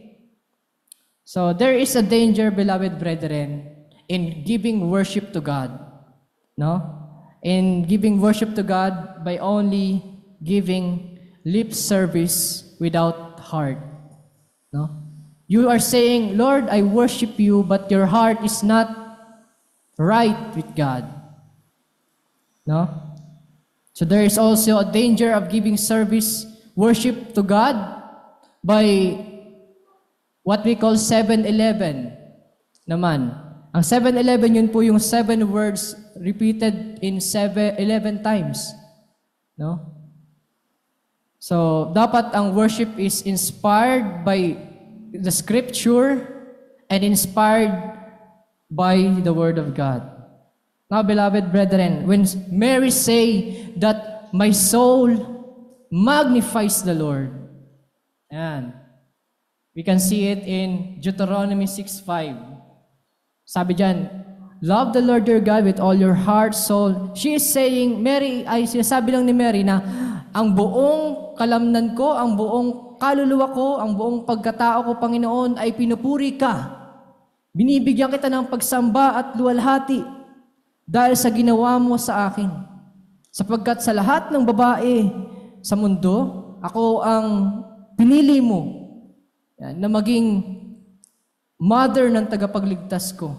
So, there is a danger, beloved brethren, in giving worship to God. No? In giving worship to God by only giving lip service without heart. No? You are saying, Lord, I worship you, but your heart is not right with God. No? So there is also a danger of giving service, worship to God by what we call 7-Eleven naman. Ang 7-Eleven, yun po yung 7 words repeated in 11 times. No? So, dapat ang worship is inspired by the scripture and inspired by the word of God. Now, beloved brethren, when Mary say that my soul magnifies the Lord, and we can see it in Deuteronomy 6:5. Sabi dyan, love the Lord your God with all your heart, soul. She is saying, Mary, ay sinasabi lang ni Mary na ang buong kalamnan ko, ang buong kaluluwa ko, ang buong pagkatao ko, Panginoon, ay pinupuri ka. Binibigyan kita ng pagsamba at luwalhati dahil sa ginawa mo sa akin. Sapagkat sa lahat ng babae sa mundo, ako ang pinili mo na maging mother ng tagapagligtas ko.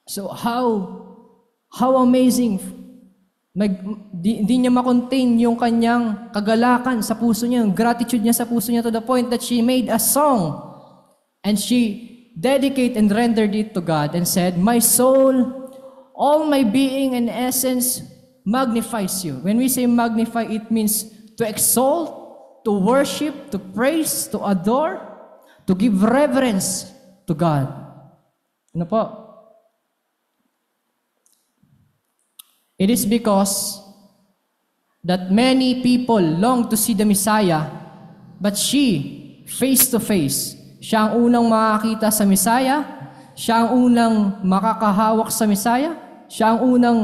So how amazing. Hindi niya makontain yung kanyang kagalakan sa puso niya, yung gratitude niya sa puso niya to the point that she made a song and she dedicated and rendered it to God and said, my soul, all my being and essence magnifies you. When we say magnify, it means to exalt, to worship, to praise, to adore, to give reverence to God. Ano po? It is because that many people long to see the Messiah, but she, face to face, siya ang unang makakita sa Messiah, siya ang unang makakahawak sa Messiah, siya ang unang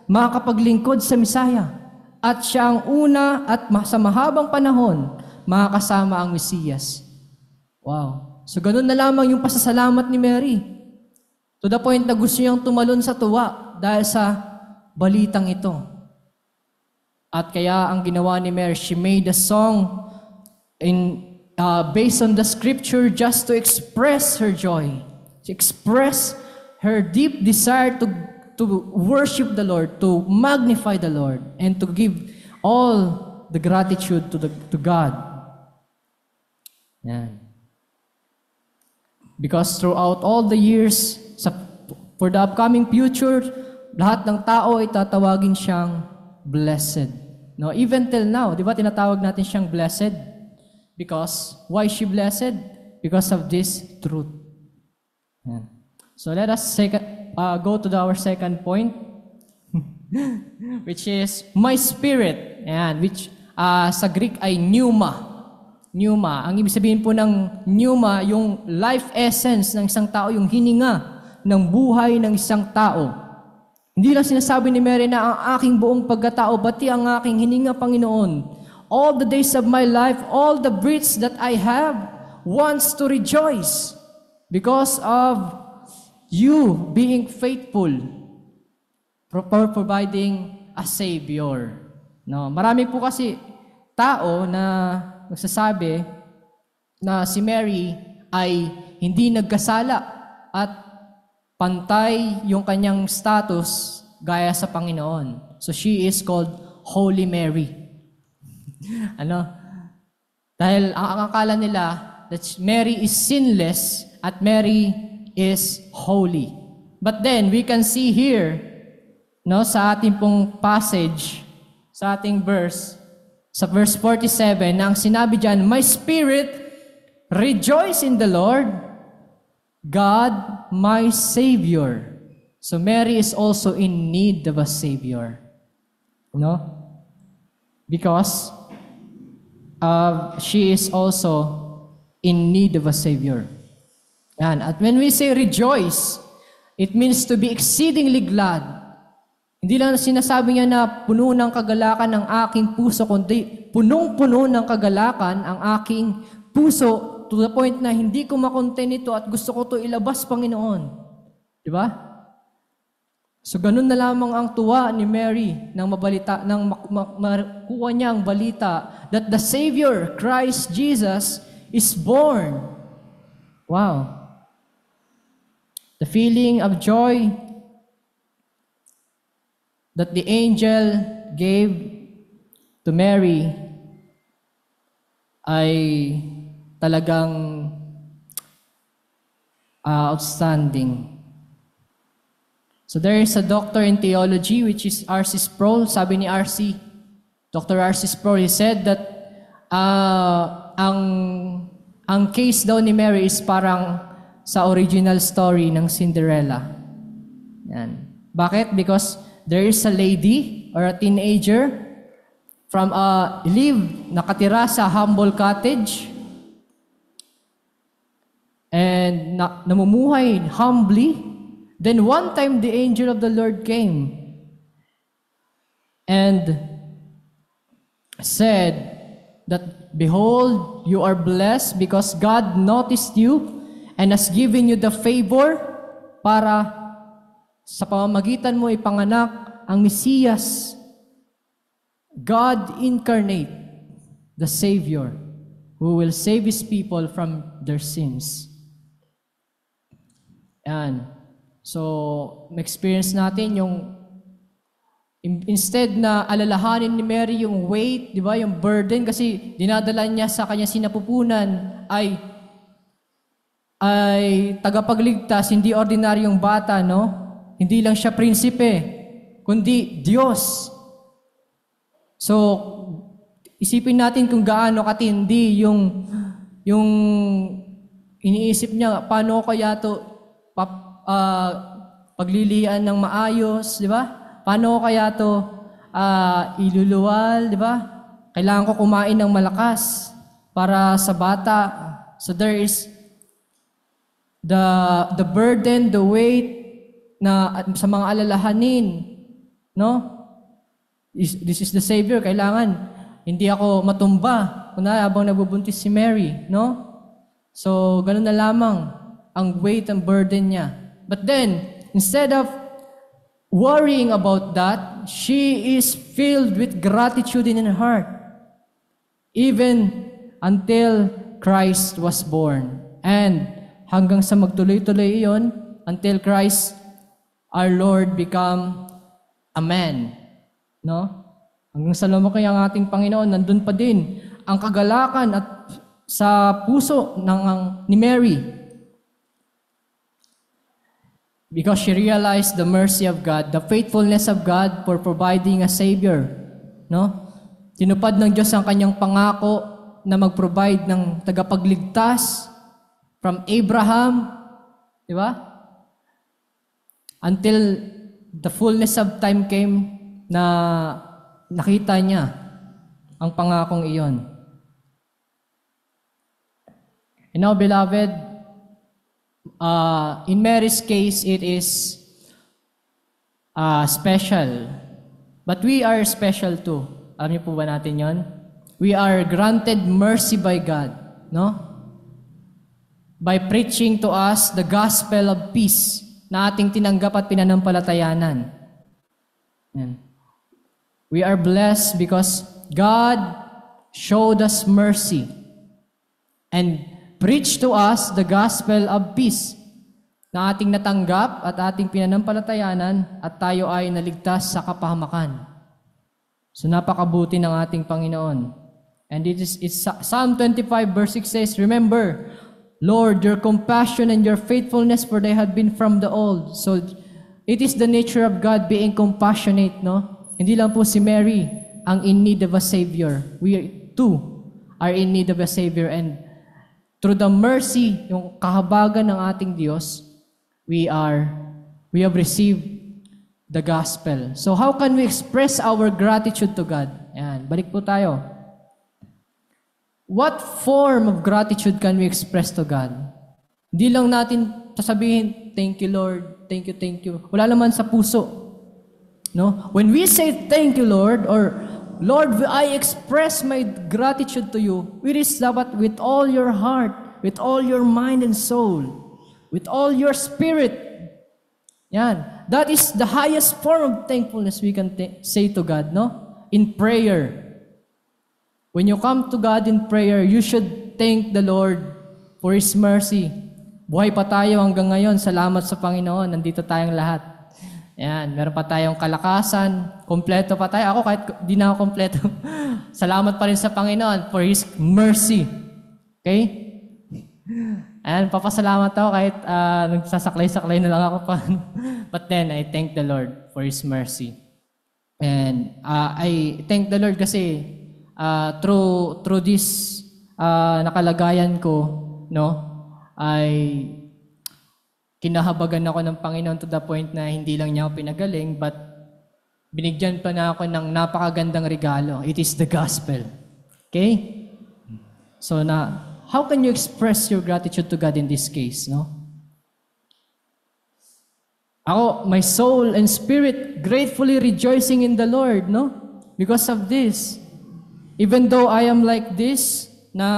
makakapaglingkod sa Messiah, at siya ang una at sa mahabang panahon makakasama ang Mesiyas. Wow. So ganun na lamang yung pasasalamat ni Mary. To the point na gusto niyang tumalon sa tuwa dahil sa balitang ito. At kaya ang ginawa ni Mary, she made a song based on the scripture just to express her joy, to express her deep desire to worship the Lord, to magnify the Lord, and to give all the gratitude to God. Yan. Because throughout all the years, for the upcoming future, lahat ng tao ay tatawagin siyang blessed. No, even till now, di ba tinatawag natin siyang blessed? Because, why is she blessed? Because of this truth. Yan. So let us go to our second point, which is my spirit. Yan, which sa Greek ay pneuma. Pneuma. Ang ibig sabihin po ng pneuma, yung life essence ng isang tao, yung hininga ng buhay ng isang tao. Hindi lang sinasabi ni Mary na ang aking buong pagkatao, pati ang aking hininga, Panginoon. All the days of my life, all the breaths that I have, wants to rejoice because of you being faithful for providing a Savior. No, marami po kasi tao na nagsasabi na si Mary ay hindi nagkasala at pantay yung kanyang status gaya sa Panginoon. So she is called Holy Mary. Dahil ang akala nila that Mary is sinless at Mary is holy. But then we can see here, sa ating pong passage, sa ating verse, sa verse 47, na ang sinabi diyan, my spirit rejoice in the Lord, God, my Savior. So Mary is also in need of a Savior. Because she is also in need of a Savior. Yan. At when we say rejoice, it means to be exceedingly glad. Hindi lang sinasabi niya na puno ng kagalakan ang aking puso, kundi punong-puno ng kagalakan ang aking puso to the point na hindi ko makontain ito at gusto ko ito ilabas, Panginoon. Di ba? So ganun na lamang ang tuwa ni Mary nang makuha niya ang balita that the Savior, Christ Jesus, is born. Wow. The feeling of joy that the angel gave to Mary ay talagang outstanding. So there is a doctor in theology, which is R.C. Sproul. Sabi ni R.C., Dr. R.C. Sproul, he said that ang case daw ni Mary is parang sa original story ng Cinderella. Yan. Bakit? Because there is a lady or a teenager from nakatira sa humble cottage and namumuhay humbly. Then one time the angel of the Lord came and said that, behold, you are blessed because God noticed you and has given you the favor para sa pamamagitan mo ipanganak ang Mesiyas, God incarnate, the Savior, who will save His people from their sins. Yan. So, ma-experience natin yung instead na alalahanin ni Mary yung weight, di ba, yung burden, kasi dinadala niya sa kanya sinapupunan ay tagapagligtas, hindi ordinaryong bata, no? Hindi lang siya prinsipe, kundi Diyos. So, isipin natin kung gaano katindi yung iniisip niya, paano kaya to paglilian ng maayos, di ba? Paano kaya to iluluwal, di ba? Kailangan ko kumain ng malakas para sa bata. So there is the burden, the weight na sa mga alalahanin, no? This is the Savior. Kailangan hindi ako matumba kunwari habang nabubuntis si Mary, no? So ganun na lamang ang weight and burden niya. But then, instead of worrying about that, she is filled with gratitude in her heart. Even until Christ was born. And hanggang sa magtuloy-tuloy iyon, until Christ, our Lord, become a man. No? Hanggang sa lumaki ang ating Panginoon, nandun pa din ang kagalakan at sa puso ni Mary. Because she realized the mercy of God, the faithfulness of God for providing a Savior. No? Tinupad ng Diyos ang kanyang pangako na mag-provide ng tagapagligtas from Abraham, di ba? Until the fullness of time came na nakita niya ang pangakong iyon. And now, beloved, in Mary's case, it is special. But we are special too. Alam niyo po ba natin yon? We are granted mercy by God, no? By preaching to us the gospel of peace na ating tinanggap at pinanampalatayanan. Yan. We are blessed because God showed us mercy and preached to us the gospel of peace na ating natanggap at ating pinanampalatayanan at tayo ay naligtas sa kapahamakan. So napakabuti ng ating Panginoon. And it's Psalm 25 verse 6 says, "Remember, Lord, your compassion and your faithfulness, for they have been from the old." So it is the nature of God being compassionate, no? Hindi lang po si Mary ang in need of a Savior. We too are in need of a Savior. And through the mercy, yung kahabagan ng ating Diyos, we have received the gospel. So how can we express our gratitude to God? Yan, balik po tayo. What form of gratitude can we express to God? Hindi lang natin sasabihin, thank you Lord, thank you. Wala naman sa puso. No? When we say thank you Lord, or Lord, I express my gratitude to you, it is dapat with all your heart, with all your mind and soul, with all your spirit. Yan. That is the highest form of thankfulness we can say to God, no? In prayer. When you come to God in prayer, you should thank the Lord for His mercy. Buhay pa tayo hanggang ngayon. Salamat sa Panginoon. Nandito tayong lahat. Yan. Meron pa tayong kalakasan. Kompleto pa tayo. Ako kahit di na ako kompleto. Salamat pa rin sa Panginoon for His mercy. Okay? Ayan, papasalamat ako kahit nagsasaklay-saklay na lang ako pa. But then, I thank the Lord for His mercy. And I thank the Lord kasi through this nakalagayan ko, no, ay kinahabagan ako ng Panginoon to the point na hindi lang niya ako pinagaling, but binigyan pa na ako ng napakagandang regalo. It is the gospel. Okay? So how can you express your gratitude to God in this case, no? Ako, my soul and spirit gratefully rejoicing in the Lord, no? Because of this. Even though I am like this, na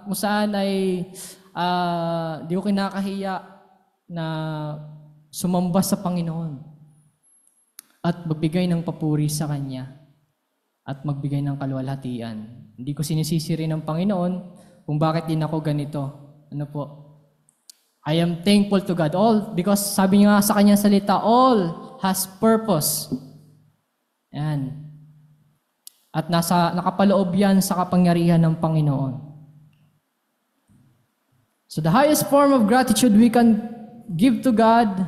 kung saan ay di ko kinakahiya na sumamba sa Panginoon at magbigay ng papuri sa Kanya at magbigay ng kaluwalhatian. Hindi ko sinisisi rin ng Panginoon kung bakit din ako ganito. Ano po? I am thankful to God. All, because sabi niya sa kanyang salita, all has purpose. Yan. At nakapaloob yan sa kapangyarihan ng Panginoon. So the highest form of gratitude we can give to God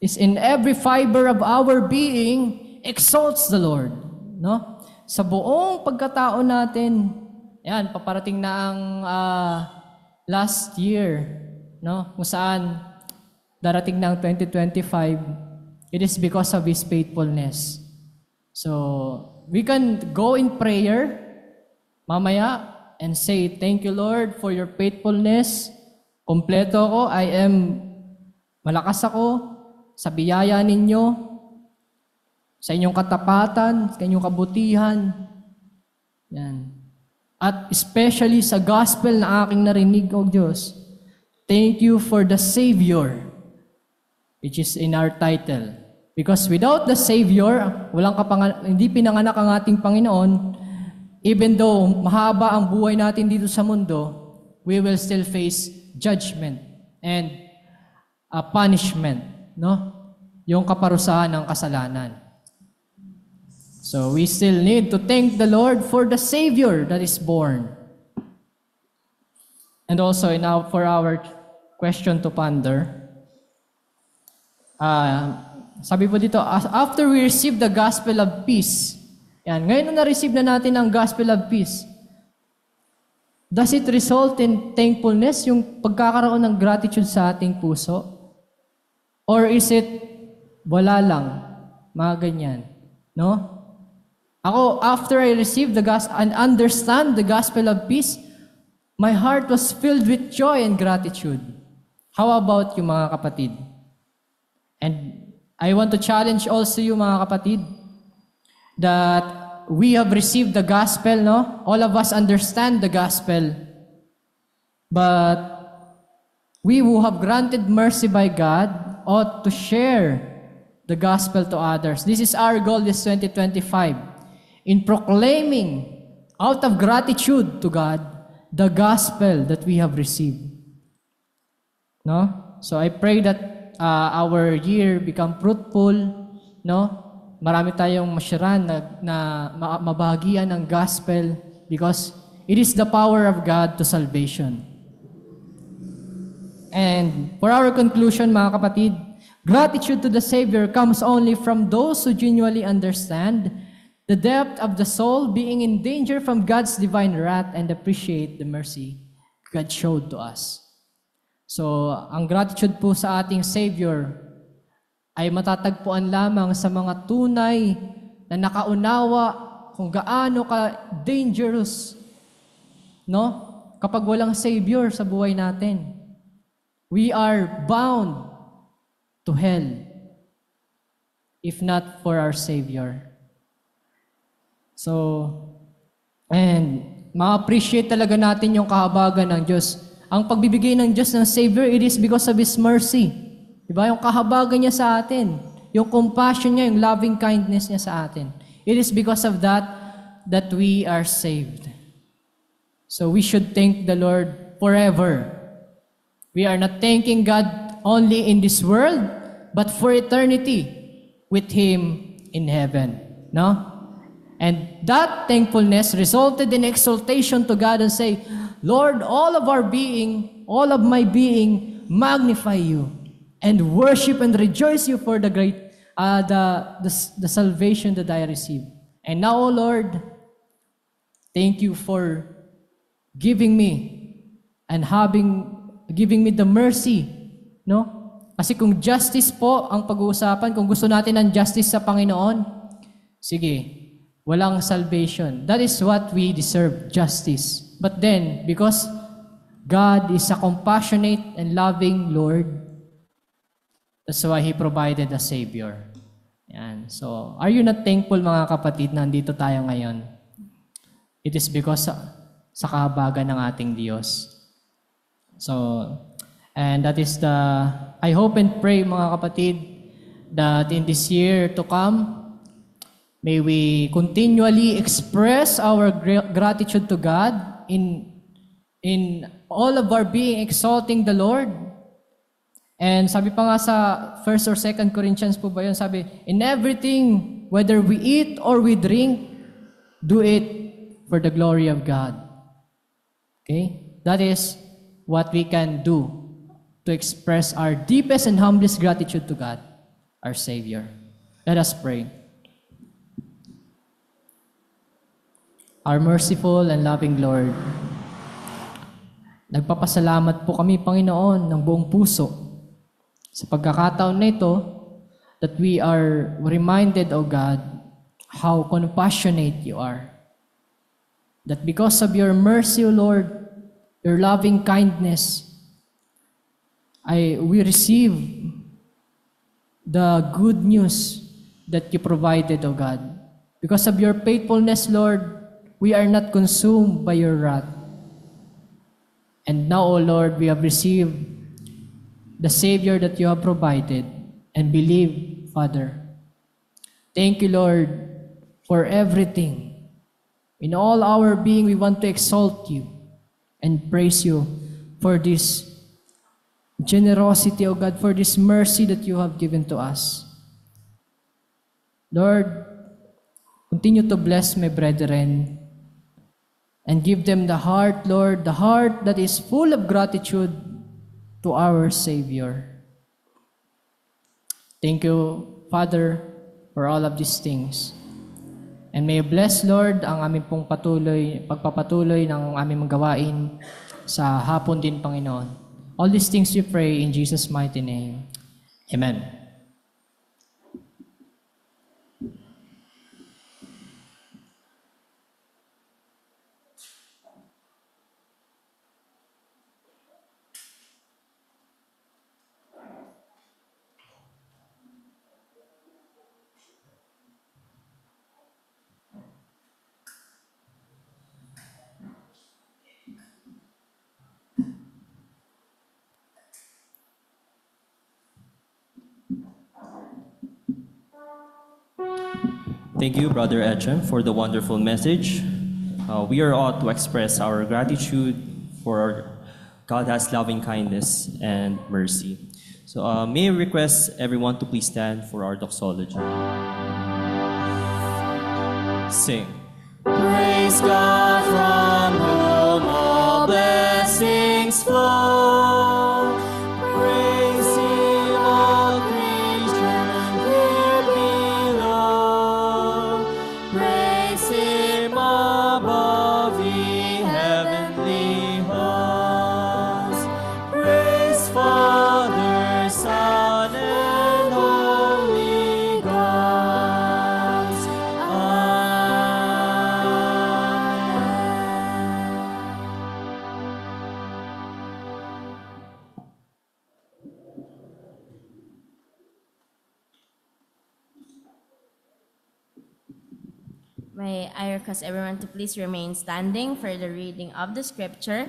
is in every fiber of our being exalts the Lord. No? Sa buong pagkatao natin, yan, paparating na ang last year, no? Kung saan darating na ang 2025, it is because of His faithfulness. So, we can go in prayer mamaya and say, thank you Lord for your faithfulness. Kompleto ako, malakas ako sa biyaya ninyo, sa inyong katapatan, sa inyong kabutihan. Yan. At especially sa gospel na aking narinig, O Diyos, Thank you for the Savior, which is in our title. Because without the Savior, hindi pinanganak ang ating Panginoon, even though mahaba ang buhay natin dito sa mundo, we will still face judgment and punishment, no? Yung kaparusahan ng kasalanan. So we still need to thank the Lord for the Savior that is born. And also now for our question to ponder, sabi po dito, after we receive the gospel of peace, ngayon na na-receive na natin ang gospel of peace, does it result in thankfulness, yung pagkakaroon ng gratitude sa ating puso? Or is it wala lang, mga ganyan, no? Ako, after I received the gospel and understand the gospel of peace, my heart was filled with joy and gratitude. How about you, mga kapatid? And I want to challenge also you, mga kapatid, that we have received the gospel, no? All of us understand the gospel. But we who have granted mercy by God ought to share the gospel to others. This is our goal this 2025. In proclaiming out of gratitude to God the gospel that we have received. No? So I pray that our year become fruitful, no? Marami tayong masyaran na mabahagian ng gospel because it is the power of God to salvation. And for our conclusion, mga kapatid, gratitude to the Savior comes only from those who genuinely understand the depth of the soul being in danger from God's divine wrath and appreciate the mercy God showed to us. So, ang gratitude po sa ating Savior ay matatagpuan lamang sa mga tunay na nakaunawa kung gaano ka dangerous, no? Kapag walang Savior sa buhay natin. We are bound to hell if not for our Savior. So, and ma-appreciate talaga natin yung kahabagan ng Diyos. Ang pagbibigay ng Diyos ng Savior, it is because of His mercy. Diba? Yung kahabagan niya sa atin, yung compassion niya, yung loving kindness niya sa atin. It is because of that we are saved. So we should thank the Lord forever. We are not thanking God only in this world, but for eternity with Him in heaven. No? And that thankfulness resulted in exaltation to God and say, Lord, all of my being, magnify you and worship and rejoice you for the great, the salvation that I received. And now, O Lord, thank you for giving me and giving me the mercy, no? Kasi kung justice po ang pag-uusapan, kung gusto natin ng justice sa Panginoon, sige, walang salvation. That is what we deserve, justice. But then, because God is a compassionate and loving Lord, that's why He provided a Savior. Yan. So, are you not thankful, mga kapatid, na nandito tayo ngayon? It is because sa kahabagan ng ating Diyos. So, and that is I hope and pray, mga kapatid, that in this year to come, may we continually express our gratitude to God in all of our being, exalting the Lord. And sabi pa nga sa 1 or 2 Corinthians po ba yun, sabi, in everything, whether we eat or we drink, do it for the glory of God. Okay? That is what we can do to express our deepest and humblest gratitude to God, our Savior. Let us pray. Our merciful and loving Lord, nagpapasalamat po kami, Panginoon, ng buong puso sa pagkakataon na ito that we are reminded, O God, how compassionate you are. That because of your mercy, O Lord, your loving kindness, we receive the good news that you provided, O God. Because of your faithfulness, Lord, we are not consumed by your wrath. And now, O Lord, we have received the Savior that you have provided, and believe, Father. Thank you, Lord, for everything. In all our being, we want to exalt you and praise you for this generosity, O God, for this mercy that you have given to us. Lord, continue to bless my brethren and give them the heart, Lord, the heart that is full of gratitude to our Savior. Thank you, Father, for all of these things. And may you bless, Lord, ang aming pong pagpapatuloy ng aming magawain sa hapon din, Panginoon. All these things we pray in Jesus' mighty name. Amen. Thank you, Brother Etchem, for the wonderful message. We are ought to express our gratitude for God has loving kindness and mercy. So may I request everyone to please stand for our doxology. Sing. Praise God from whom all blessings flow. Praise Him, all creation here below. Praise Him above the heavenly hosts. Praise Father, Son, and Holy Ghost. May I request everyone to please remain standing for the reading of the scripture.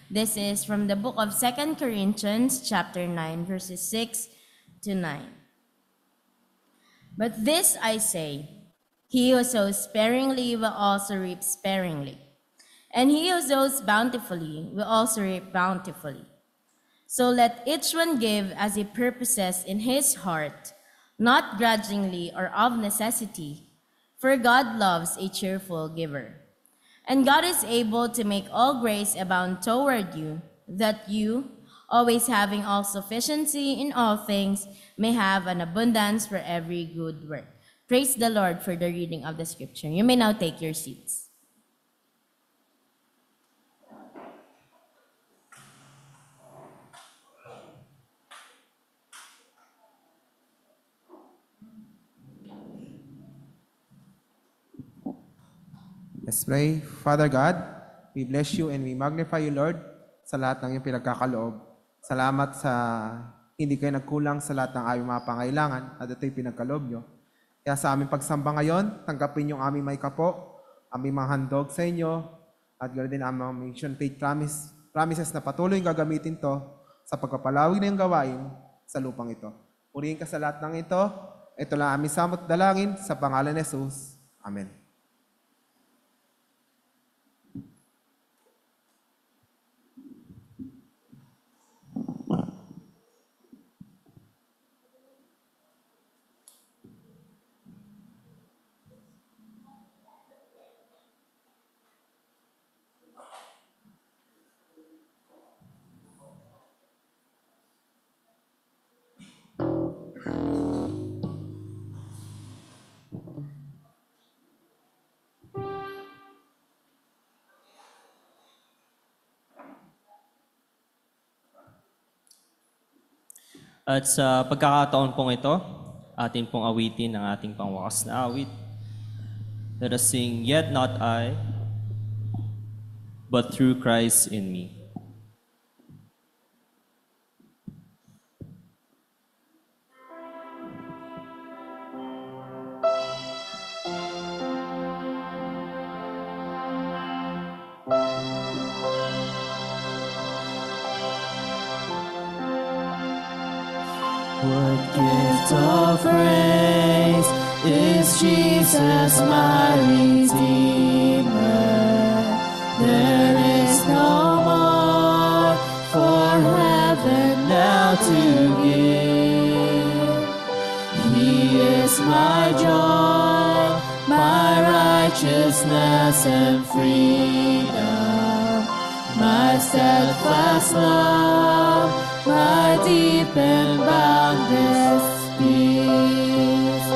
This is from the book of 2 Corinthians, chapter 9, verses 6 to 9. But this I say, he who sows sparingly will also reap sparingly, and he who sows bountifully will also reap bountifully. So let each one give as he purposes in his heart, not grudgingly or of necessity, for God loves a cheerful giver. And God is able to make all grace abound toward you, that you, always having all sufficiency in all things, may have an abundance for every good work. Praise the Lord for the reading of the scripture. You may now take your seats. Let's pray. Father God, we bless you and we magnify you, Lord, sa lahat ng iyong pinagkakaloob. Salamat sa hindi kayo nagkulang sa lahat ng aming mga pangailangan at ito'y pinagkaloob nyo. Kaya sa aming pagsamba ngayon, tanggapin yung aming may kapo, aming mga handog sa inyo, at ganoon din ang mga mission faith promises na patuloy gagamitin to sa pagpapalawig na yung gawain sa lupang ito. Purihin ka sa lahat ng ito. Ito lang aming samot dalangin sa pangalan ni Jesus. Amen. At sa pagkakataon pong ito, atin pong awitin ang ating pangwakas na awit. Let us sing, Yet Not I, but Through Christ in Me. What gift of grace is Jesus my Redeemer? There is no more for heaven now to give. He is my joy, my righteousness and freedom, my steadfast love, my deep and boundless peace.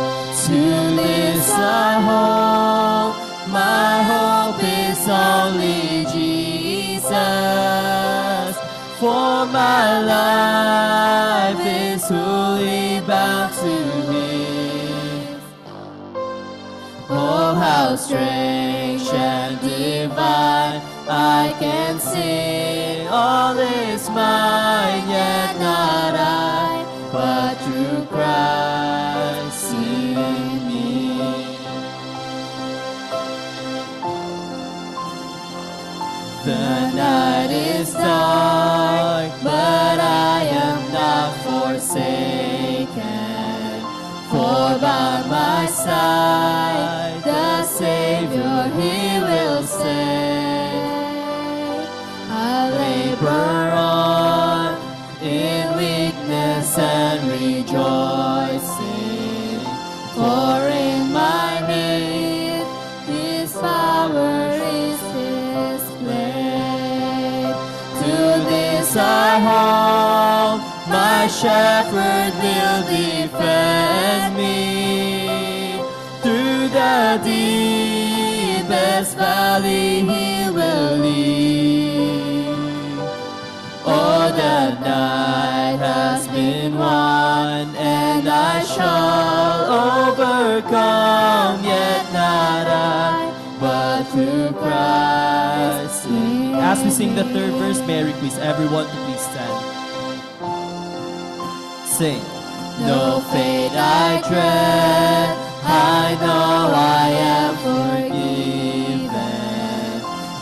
To this I hold, my hope is only Jesus, for my life is fully bound to Him. Oh, how strange and divine, I can sing, all is mine, yet not I, but through Christ in me. The night is dark, but I am not forsaken, for by my side the Savior He will stay. I labor on in weakness and rejoicing, for in my need His power is displayed. To this I hold, my shepherd will defend me. Through the deepest valley He will lead. Oh, the night has been won, and I shall overcome, yet not I, but through Christ in me. As we sing the third verse, Mary, please, everyone to please stand. Sing. No fate I dread, I know I am forgiven.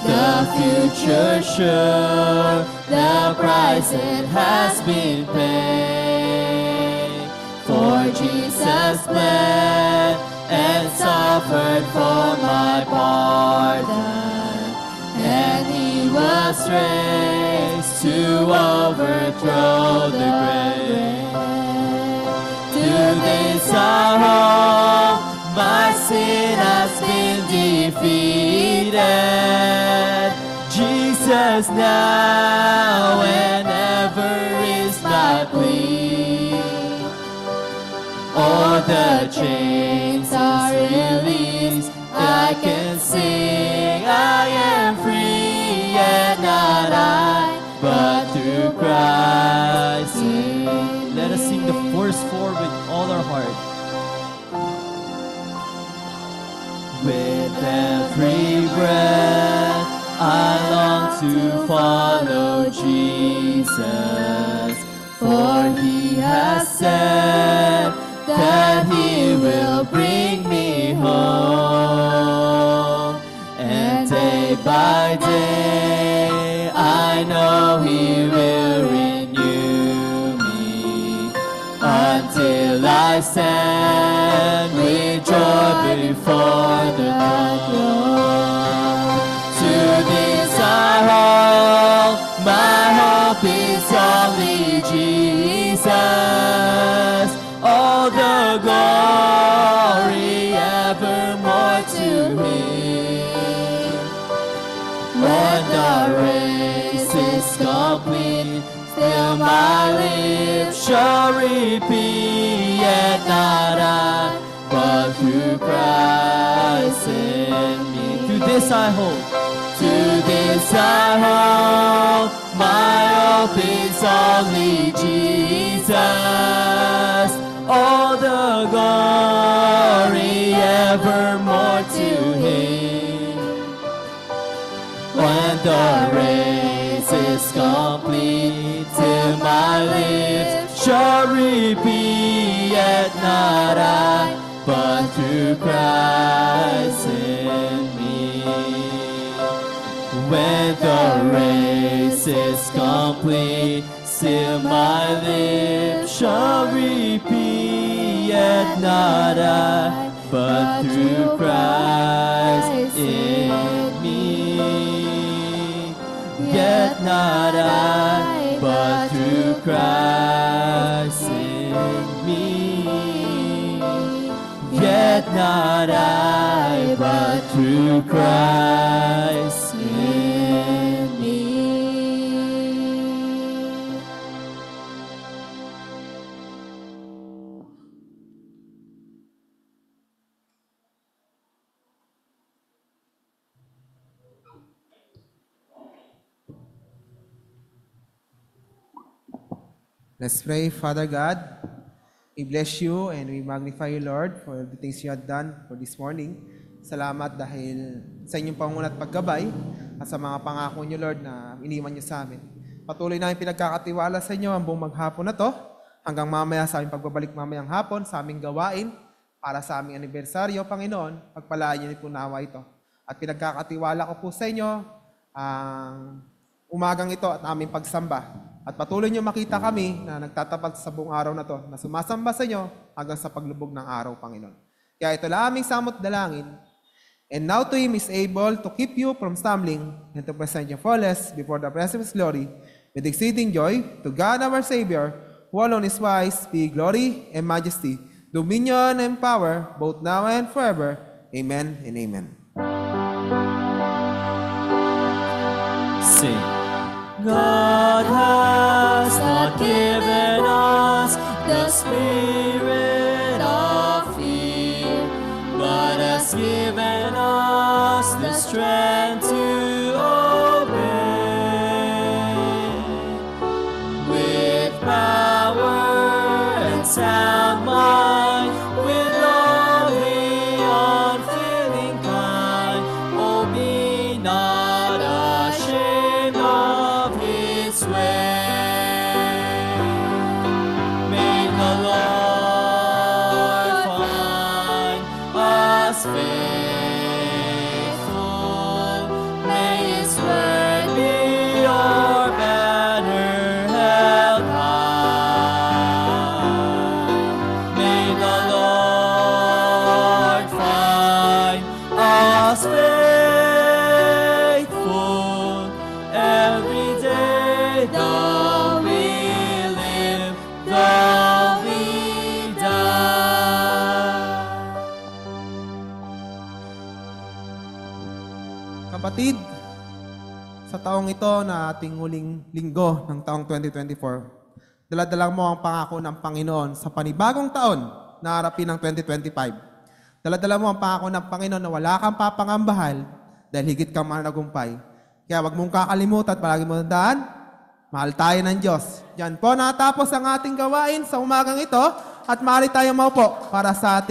The future sure, the price it has been paid. For Jesus bled and suffered for my pardon, and He was raised to overthrow the grave. To this I hold, my sin has been defeated. Jesus now and ever is my plea. All the chains are released, I can sing, I am free, yet not I, but through Christ in Let us sing the verse 4 with all our heart. With every breath, I long to follow Jesus, for He has said that He will bring me home. And day by day, I know He will renew me, until I stand with joy before the throne. To this I hold, my hope is only Jesus. All the glory evermore to Him. When the race is complete, still my lips shall repeat, yet not I, but through Christ in me. To this I hold. To this I hold, my hope is only Jesus. All the glory evermore to Him. When the race is complete, till my lips shall repeat, yet not I, but through Christ in me. When the race is complete, Still my lips shall repeat, yet not I, but through Christ in me. Yet not I, but through Christ in me. Yet not I, but through Christ in me. Let's pray. Father God, we bless you and we magnify you, Lord, for the things you have done for this morning. Salamat dahil sa inyong panguna at paggabay at sa mga pangako niyo, Lord, na iniwan niyo sa amin. Patuloy namin pinagkakatiwala sa inyo ang buong maghapon na to hanggang mamaya sa aming pagbabalik mamayang hapon sa aming gawain para sa aming anibersaryo, Panginoon, pagpalaan niyo po nawa ito. At pinagkakatiwala ko po sa inyo ang umagang ito at aming pagsamba. At patuloy niyo makita kami na nagtatapat sa buong araw na to, na sumasamba sa inyo hanggang sa paglubog ng araw, Panginoon. Kaya ito lang aming samot dalangin. And now to Him is able to keep you from stumbling and to present you faultless before the presence of His glory with exceeding joy. To God our Savior, who alone is wise, be glory and majesty, dominion and power, both now and forever. Amen and amen. Sing. God has not given us the spirit of fear, but has given us the strength to obey. With power and sound mind, with loving, unfailing kind, oh, be not ashamed of His way. May the Lord find us faithful. May His word be your banner held high. May the Lord find us faithful every day, though we live, though we die. Kapatid, sa taong ito na ating huling linggo ng taong 2024, dala-dala mo ang pangako ng Panginoon sa panibagong taon na harapin ng 2025. Dala-dala mo ang pangako ng Panginoon na wala kang papangambahal dahil higit kang managumpay. Kaya wag mong kakalimutan at palagi mo tandaan, mahal tayo ng Diyos. Yan po natapos ang ating gawain sa umagang ito at maaari tayo maupo para sa ating